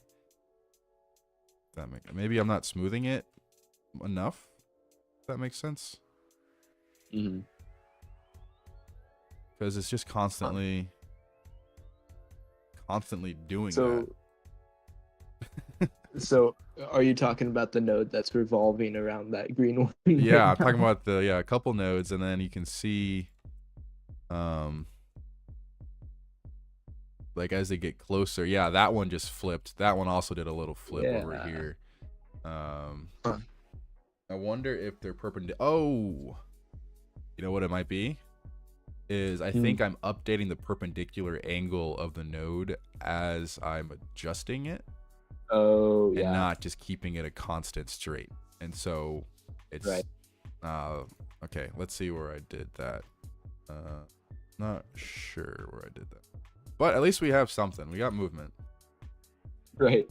Maybe I'm not smoothing it enough. If that makes sense. Mm-hmm. Because it's just constantly doing that. So, are you talking about the node that's revolving around that green one? Yeah, I'm talking about a couple nodes, and then you can see, like as they get closer. Yeah, that one just flipped. That one also did a little flip over here. I wonder if they're perpendicular. Oh, you know what it might be? I think I'm updating the perpendicular angle of the node as I'm adjusting it. Oh, yeah. And not just keeping it a constant straight. And so it's right. Okay, let's see where I did that. Not sure where I did that. But at least we have something. We got movement. Right.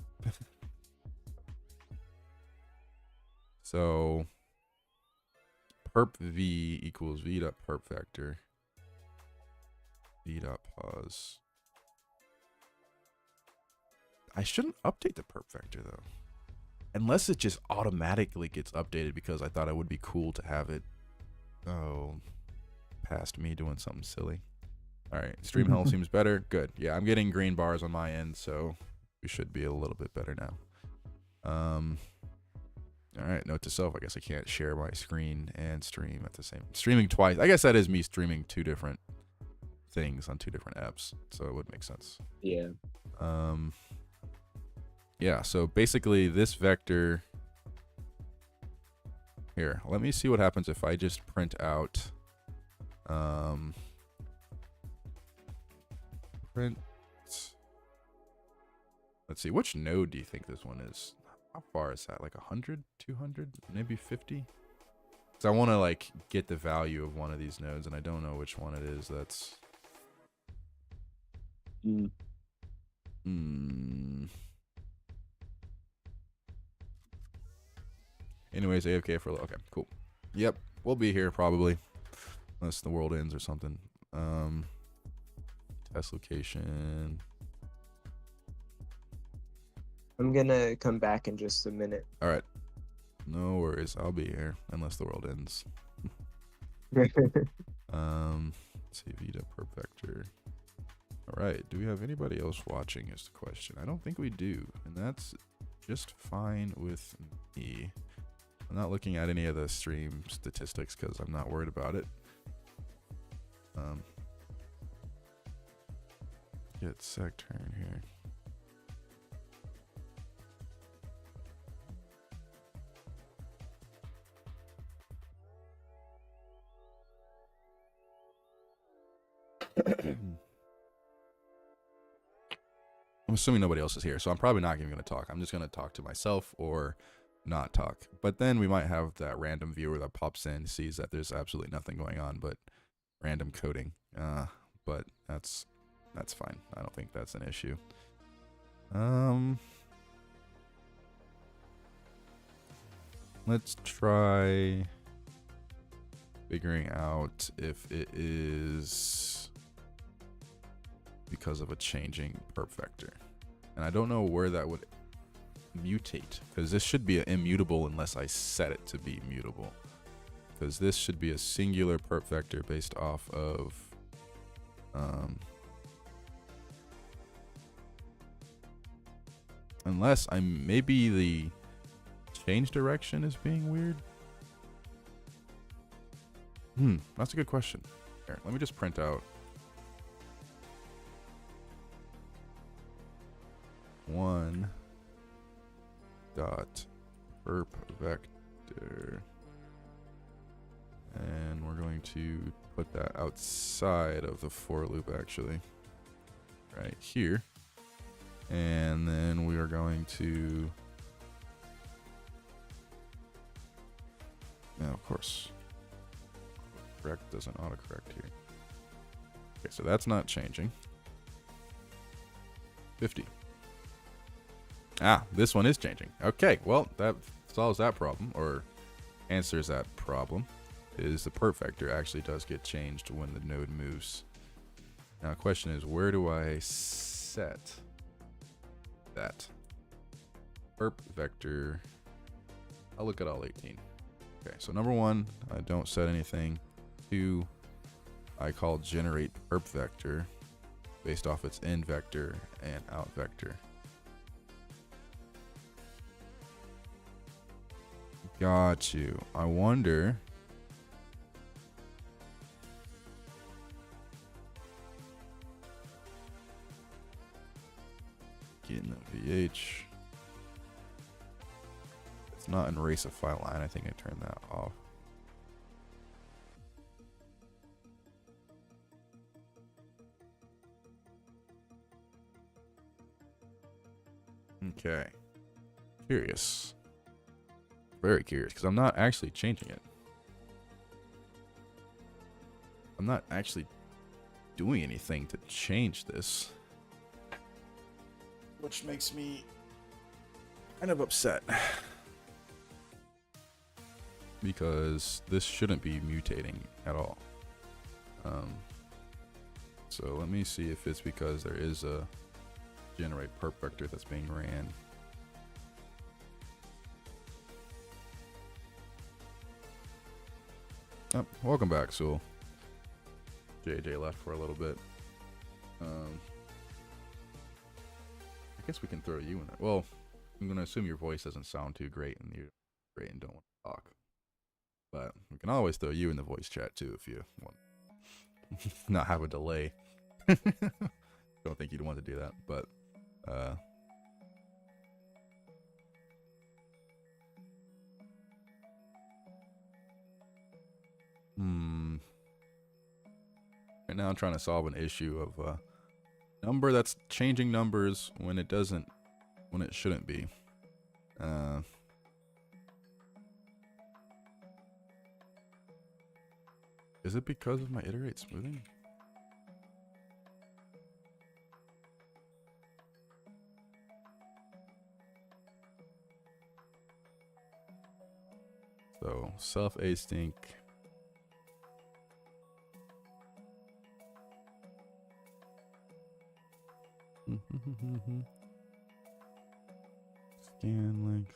So perp v equals v dot perp vector. V dot pause. I shouldn't update the perp vector though. Unless it just automatically gets updated because I thought it would be cool to have it. Oh, past me doing something silly. All right, stream health seems better. Good. Yeah, I'm getting green bars on my end, so we should be a little bit better now. All right, note to self, I guess I can't share my screen and stream at the same. Streaming twice. I guess that is me streaming two different things on two different apps, so it would make sense. Yeah. Yeah, so basically this vector here, let me see what happens if I just print out print. Let's see, which node do you think this one is? How far is that? Like 100, 200, maybe 50? Because I want to like get the value of one of these nodes and I don't know which one it is. That's Anyways, AFK for a little. Okay, cool. Yep, we'll be here probably, unless the world ends or something. Test location. I'm gonna come back in just a minute. All right, no worries. I'll be here unless the world ends. Let's see, Vita per vector. All right, do we have anybody else watching is the question. I don't think we do, and that's just fine with me. I'm not looking at any of the stream statistics because I'm not worried about it. Get sec turn here. I'm assuming nobody else is here, so I'm probably not even going to talk. I'm just going to talk to myself or not talk. But then we might have that random viewer that pops in, sees that there's absolutely nothing going on but random coding. But that's fine. I don't think that's an issue. Let's try figuring out if it is because of a changing perp vector. And I don't know where that would mutate, because this should be an immutable unless I set it to be mutable. Because this should be a singular perp vector based off of unless maybe the change direction is being weird. That's a good question. Here, let me just print out. 1 dot perp vector, and we're going to put that outside of the for loop, actually, right here. And then we are going to, now of course, correct doesn't autocorrect here. Okay, so that's not changing. 50. Ah, this one is changing. Okay, well, that solves that problem, or answers that problem, is the perp vector actually does get changed when the node moves. Now the question is, where do I set that? Perp vector, I'll look at all 18. Okay, so number 1, I don't set anything. 2, I call generate perp vector based off its in vector and out vector. Got you. I wonder. Getting the VH. It's not in erase a file line. I think I turned that off. Okay. Curious. Very curious, because I'm not actually changing it. I'm not actually doing anything to change this, which makes me kind of upset, because this shouldn't be mutating at all. So let me see if it's because there is a generate perp vector that's being ran. Oh, welcome back, Sewell. JJ left for a little bit. I guess we can throw you in there. Well, I'm gonna assume your voice doesn't sound too great and you're great and don't want to talk. But we can always throw you in the voice chat too if you want. Not have a delay. Don't think you'd want to do that, but right now I'm trying to solve an issue of a number that's changing numbers when it doesn't, when it shouldn't be. Is it because of my iterate smoothing? So self async. Scan length.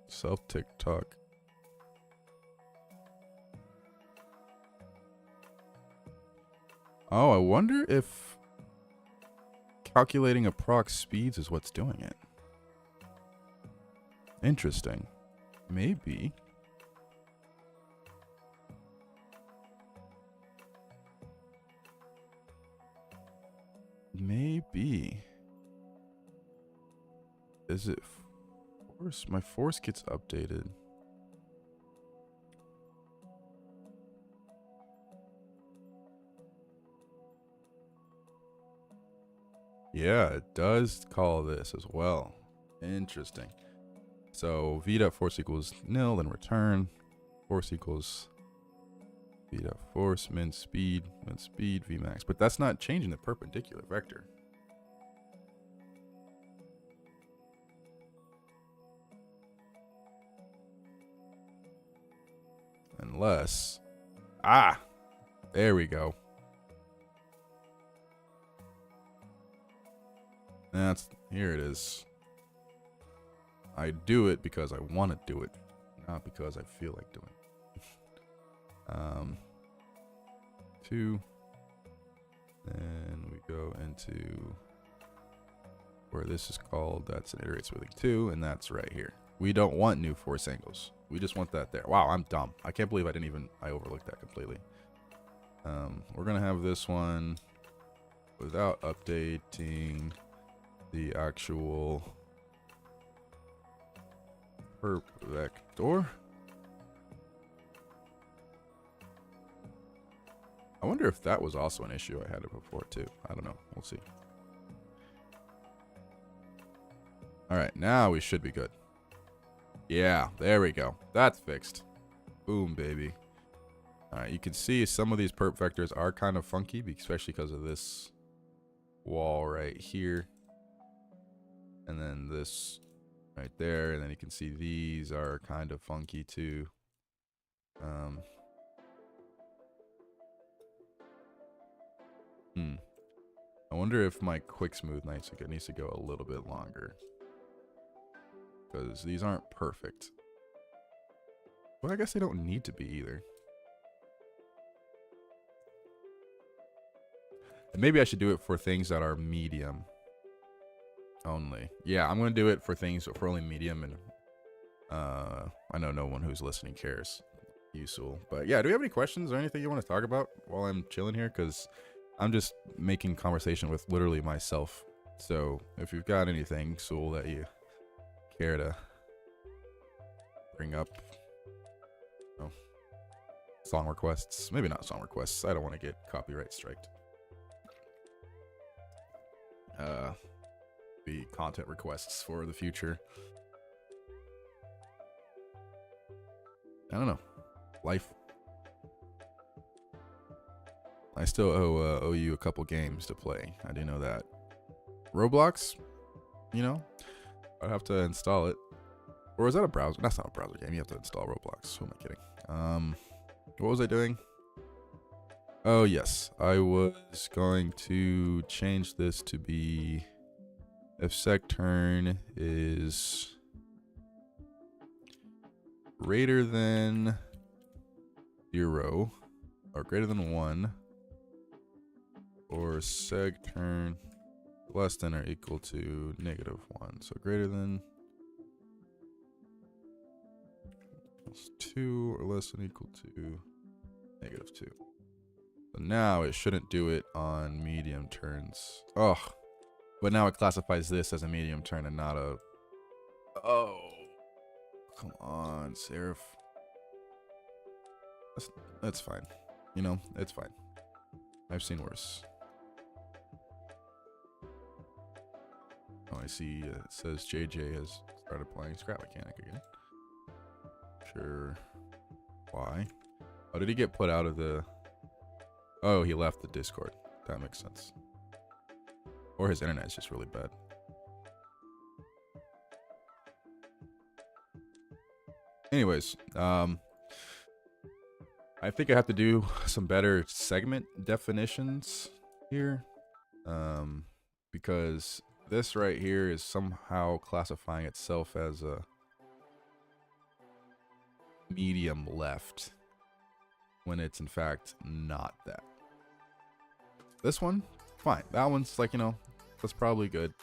Self TikTok. Oh, I wonder if calculating approx speeds is what's doing it. Interesting. Maybe. Maybe. Is it force? My force gets updated. Yeah, it does call this as well. Interesting. So v dot force equals nil, then return. Force equals v dot force min speed v max. But that's not changing the perpendicular vector. Unless, there we go. Here it is. I do it because I want to do it, not because I feel like doing it. 2. Then we go into where this is called, that's an iterate smoothing 2, and that's right here. We don't want new force angles. We just want that there. Wow, I'm dumb. I can't believe I overlooked that completely. We're gonna have this one without updating the actual perp vector. I wonder if that was also an issue. I had it before too. I don't know. We'll see. All right, now we should be good. Yeah, there we go. That's fixed. Boom, baby. All right, you can see some of these perp vectors are kind of funky, especially because of this wall right here. And then this right there. And then you can see these are kind of funky too. I wonder if my quick smooth needs to go a little bit longer. Because these aren't perfect. But I guess they don't need to be either. And maybe I should do it for things that are medium only. Yeah, I'm going to do it for things for only medium. And I know no one who's listening cares. Useful. But yeah, do we have any questions or anything you want to talk about while I'm chilling here? Because I'm just making conversation with literally myself. So if you've got anything, Sewell, that you care to bring up, song requests, maybe not song requests. I don't want to get copyright striked. Be content requests for the future. I don't know. Life. I still owe you a couple games to play. I do know that. Roblox, I'd have to install it. Or is that a browser? That's not a browser game. You have to install Roblox. Who am I kidding? What was I doing? Oh, yes. I was going to change this to be if secturn is greater than 0 or greater than 1, or secturn less than or equal to -1. So greater than 2 or less than equal to -2. So now it shouldn't do it on medium turns. Oh, but now it classifies this as a medium turn and not a... Oh, come on, Seraph. That's fine. It's fine. I've seen worse. Oh, I see. It says JJ has started playing Scrap Mechanic again. Sure. Why? Oh, did he get put out of the... Oh, he left the Discord. That makes sense. Or his internet is just really bad. Anyways, I think I have to do some better segment definitions here. Because this right here is somehow classifying itself as a medium left when it's in fact not that. This one, fine. That one's like, that's probably good.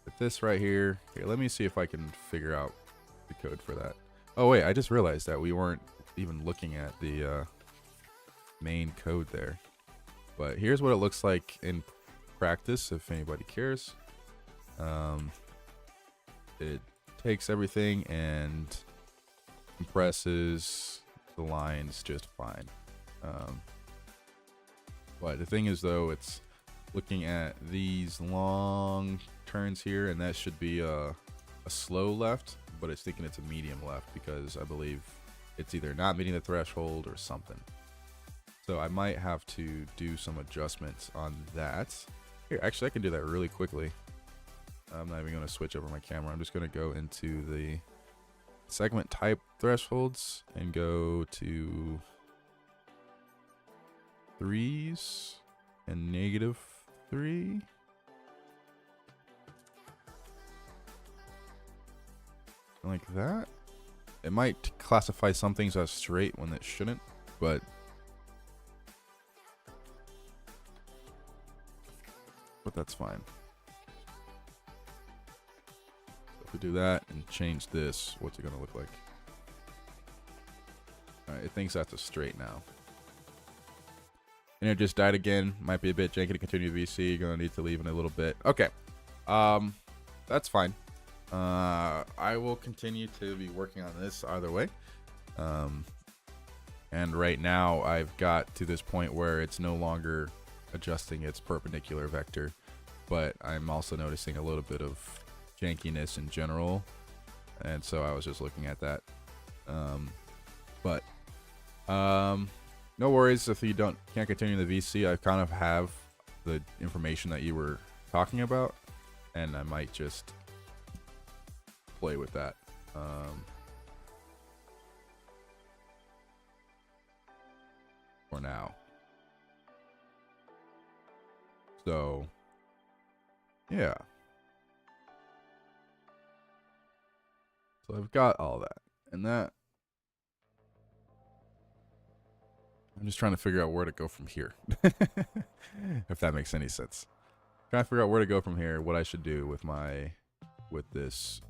But this right here, let me see if I can figure out the code for that. Oh wait, I just realized that we weren't even looking at the main code there. But here's what it looks like in practice, if anybody cares. It takes everything and compresses the lines just fine. But the thing is, though, it's looking at these long turns here, and that should be a slow left, but it's thinking it's a medium left because I believe it's either not meeting the threshold or something. So I might have to do some adjustments on that. Here, actually, I can do that really quickly. I'm not even going to switch over my camera. I'm just going to go into the segment type thresholds and go to 3s and -3. Like that. It might classify some things as straight when it shouldn't, but that's fine. If we do that and change this, what's it gonna look like? Alright, it thinks that's a straight now. And it just died again. Might be a bit janky to continue VC. You're gonna need to leave in a little bit. Okay. That's fine. I will continue to be working on this either way. And right now I've got to this point where it's no longer adjusting its perpendicular vector, but I'm also noticing a little bit of jankiness in general. And so I was just looking at that. No worries if you can't continue the VC. I kind of have the information that you were talking about, and I might just play with that. For now. So, yeah. So I've got all that, and that. I'm just trying to figure out where to go from here. If that makes any sense. Trying to figure out where to go from here, what I should do with this.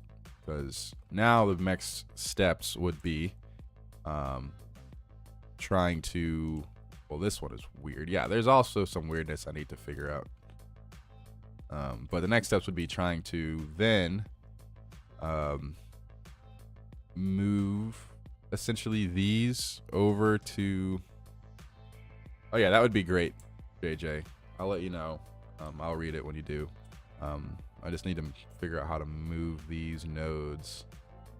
Because now the next steps would be trying to, well, this one is weird. Yeah, there's also some weirdness I need to figure out. But the next steps would be trying to then move essentially these over to, oh yeah, that would be great, JJ. I'll let you know. I'll read it when you do. I just need to figure out how to move these nodes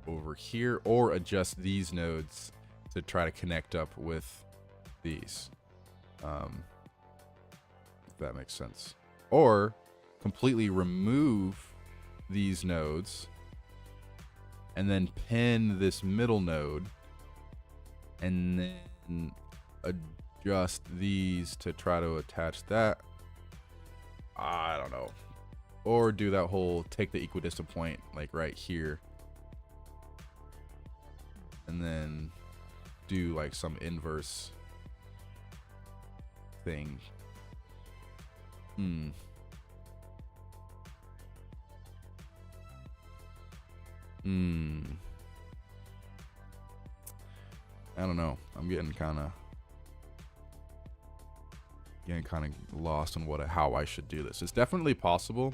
over here or adjust these nodes to try to connect up with these. If that makes sense. Or completely remove these nodes and then pin this middle node and then adjust these to try to attach that. I don't know. Or do that whole take the equidistant point like right here and then do like some inverse thing. I don't know. I'm getting kind of lost on how I should do this. It's definitely possible,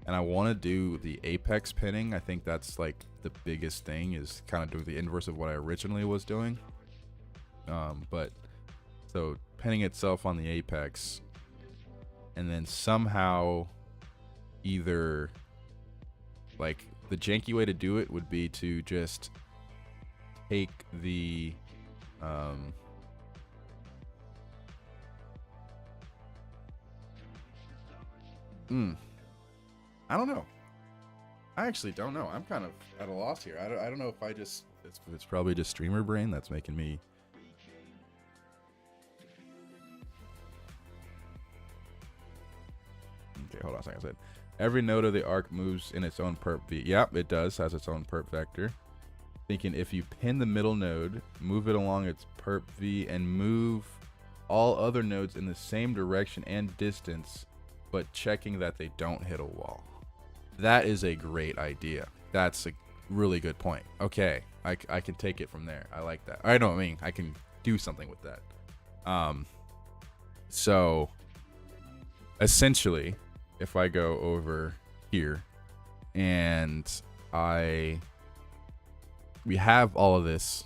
and I want to do the apex pinning. I think that's like the biggest thing, is kind of doing the inverse of what I originally was doing. But so pinning itself on the apex, and then somehow either like the janky way to do it would be to just take the I don't know. I actually don't know. I'm kind of at a loss here. I don't know if I just, it's probably just streamer brain that's making me. Okay, hold on a second. I said every node of the arc moves in its own perp v. Yep, it does, has its own perp vector. Thinking if you pin the middle node, move it along its perp v, and move all other nodes in the same direction and distance, but checking that they don't hit a wall. That is a great idea. That's a really good point. Okay, I can take it from there. I like that. I know what I mean. I can do something with that. So essentially, if I go over here and we have all of this,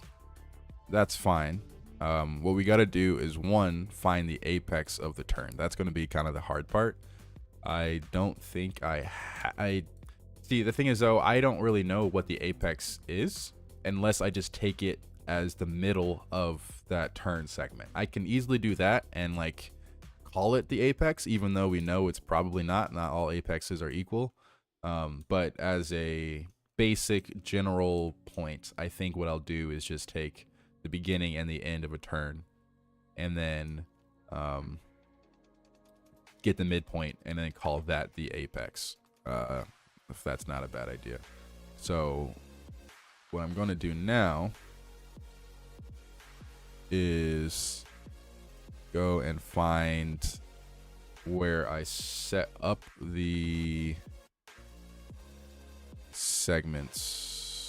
that's fine. What we got to do is, one, find the apex of the turn. That's going to be kind of the hard part. I don't think I see. The thing is, though, I don't really know what the apex is unless I just take it as the middle of that turn segment. I can easily do that and like call it the apex, even though we know it's probably not. Not all apexes are equal. But as a basic general point, I think what I'll do is just take the beginning and the end of a turn and then get the midpoint and then call that the apex, if that's not a bad idea. So what I'm going to do now is go and find where I set up the segments.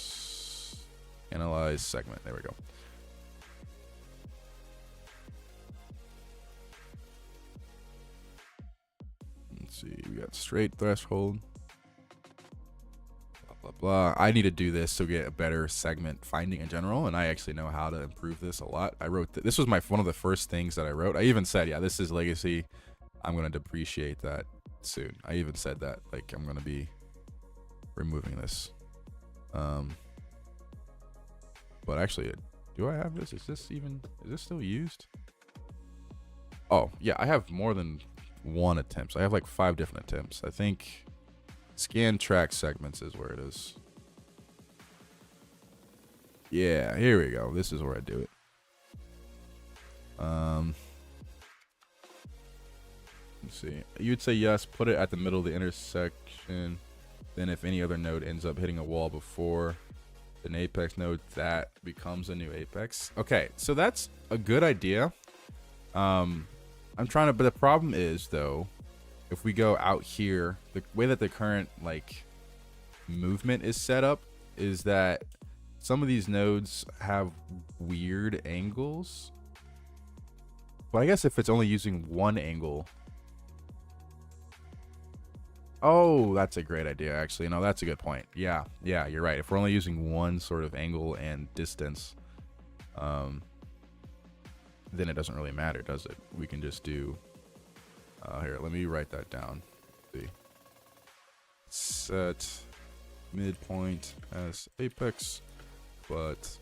Analyze segment. There we go. Let's see, we got straight threshold. Blah, blah. I need to do this to get a better segment finding in general, and I actually know how to improve this a lot. I wrote this was one of the first things that I wrote. I even said, yeah, this is legacy. I'm going to depreciate that soon. I even said that, like, I'm going to be removing this. But actually, do I have this? Is this still used? Oh, yeah, I have more than one attempts. I have like 5 different attempts. I think scan track segments is where it is. Yeah, here we go. This is where I do it. Let's see. You'd say yes, put it at the middle of the intersection. Then if any other node ends up hitting a wall before an apex node, that becomes a new apex. Okay, so that's a good idea. I'm trying to, but the problem is though, if we go out here, the way that the current like movement is set up is that some of these nodes have weird angles. But I guess if it's only using one angle. Oh, that's a great idea, actually. No, that's a good point. Yeah, you're right. If we're only using one sort of angle and distance, then it doesn't really matter, does it? We can just do, here, let me write that down. Let's see. Set midpoint as apex, but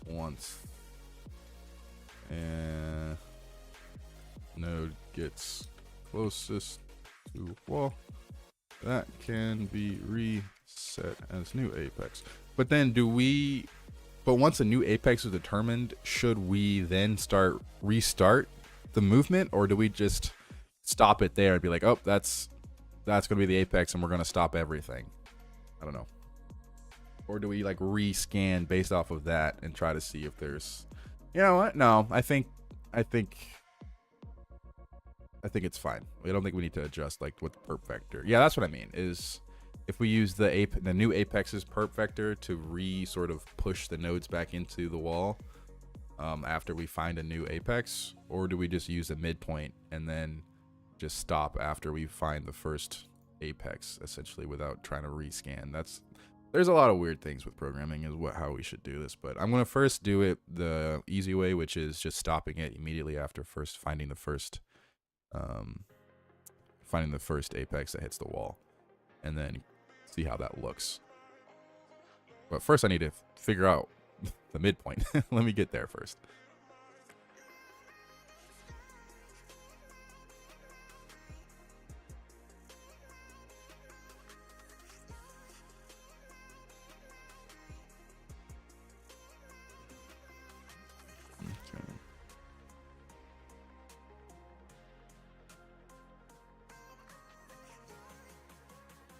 once and node gets closest to wall, that can be reset as new apex. But then but once a new apex is determined, should we then restart the movement, or do we just stop it there and be like, oh, that's going to be the apex and we're going to stop everything? I don't know. Or do we like rescan based off of that and try to see if there's, you know what? No, I think it's fine. I don't think we need to adjust like with perp vector. Yeah, that's what I mean, is if we use the new apex's perp vector to sort of push the nodes back into the wall after we find a new apex, or do we just use a midpoint and then just stop after we find the first apex, essentially, without trying to rescan? There's a lot of weird things with programming is how we should do this, but I'm going to first do it the easy way, which is just stopping it immediately after first finding the first apex that hits the wall, and then see how that looks. But first I need to figure out the midpoint. Let me get there first.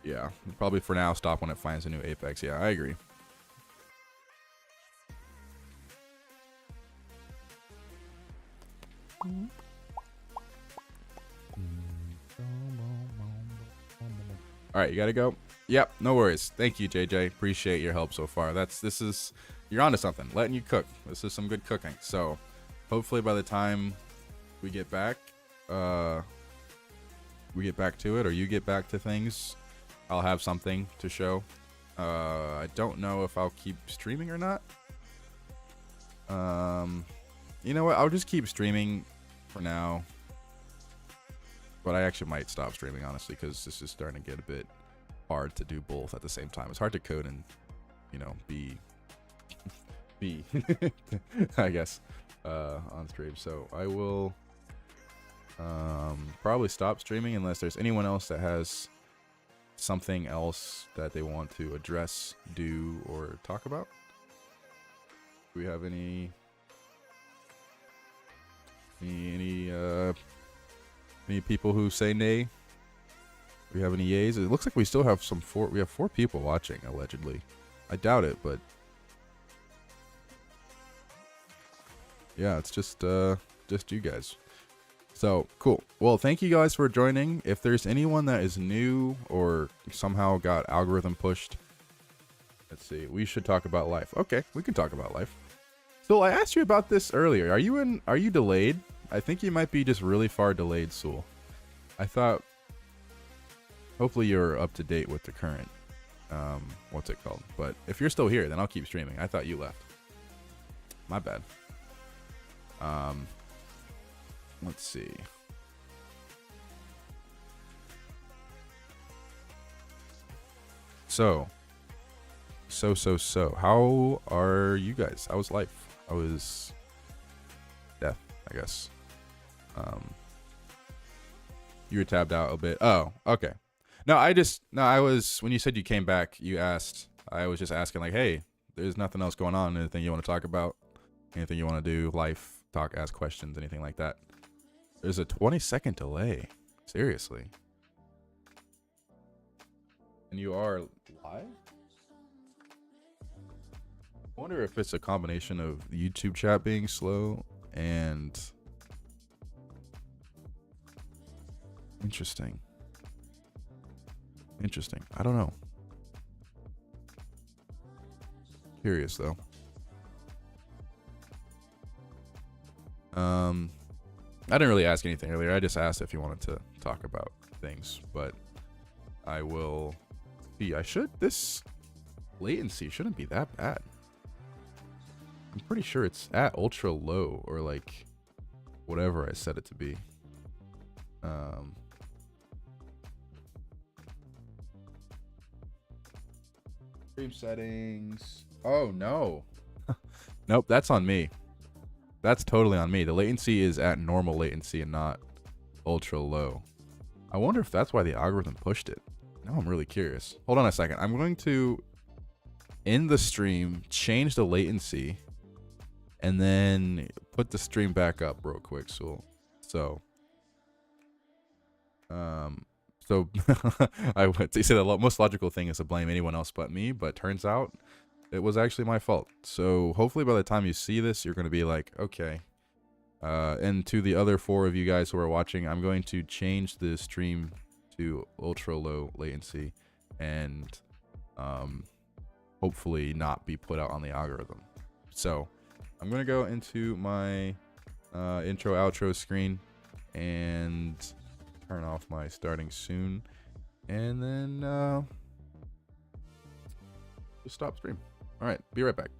Yeah, probably for now stop when it finds a new apex. Yeah, I agree. All right, you gotta go. Yep, no worries. Thank you, JJ. Appreciate your help so far. You're onto something. Letting you cook. This is some good cooking. So hopefully by the time we get back to it, or you get back to things, I'll have something to show. I don't know if I'll keep streaming or not. You know what? I'll just keep streaming for now. But I actually might stop streaming, honestly, because this is starting to get a bit hard to do both at the same time. It's hard to code and, be I guess, on stream. So I will probably stop streaming unless there's anyone else that has something else that they want to address, do, or talk about. Do we have any people who say nay? Do we have any yays? It looks like we still have we have 4 people watching, allegedly. I doubt it, but yeah, it's just you guys. So cool. Well, thank you guys for joining. If there's anyone that is new or somehow got algorithm pushed, let's see. We should talk about life. Okay, we can talk about life. So I asked you about this earlier. Are you delayed? I think you might be just really far delayed, Soul. I thought hopefully you're up to date with the current, what's it called? But if you're still here, then I'll keep streaming. I thought you left. My bad. Let's see. So, how are you guys? How was life? How was death, I guess? You were tabbed out a bit. Oh, okay. No, I was, when you said you came back, you asked, I was just asking like, hey, there's nothing else going on. Anything you want to talk about? Anything you want to do? Life, talk, ask questions, anything like that? There's a 20-second delay. Seriously. And you are live? I wonder if it's a combination of YouTube chat being slow and... Interesting. I don't know. Curious though. I didn't really ask anything earlier. I just asked if you wanted to talk about things, but I will see. This latency shouldn't be that bad. I'm pretty sure it's at ultra low or like whatever I set it to be. Stream settings. Oh no. Nope, that's on me. That's totally on me. The latency is at normal latency and not ultra low. I wonder if that's why the algorithm pushed it. Now I'm really curious. Hold on a second. I'm going to end the stream, change the latency, and then put the stream back up real quick. So I would say the most logical thing is to blame anyone else but me, but turns out it was actually my fault. So hopefully by the time you see this, you're going to be like, okay. And to the other 4 of you guys who are watching, I'm going to change the stream to ultra low latency and hopefully not be put out on the algorithm. So I'm going to go into my intro outro screen and turn off my starting soon, and then just stop stream. All right, be right back.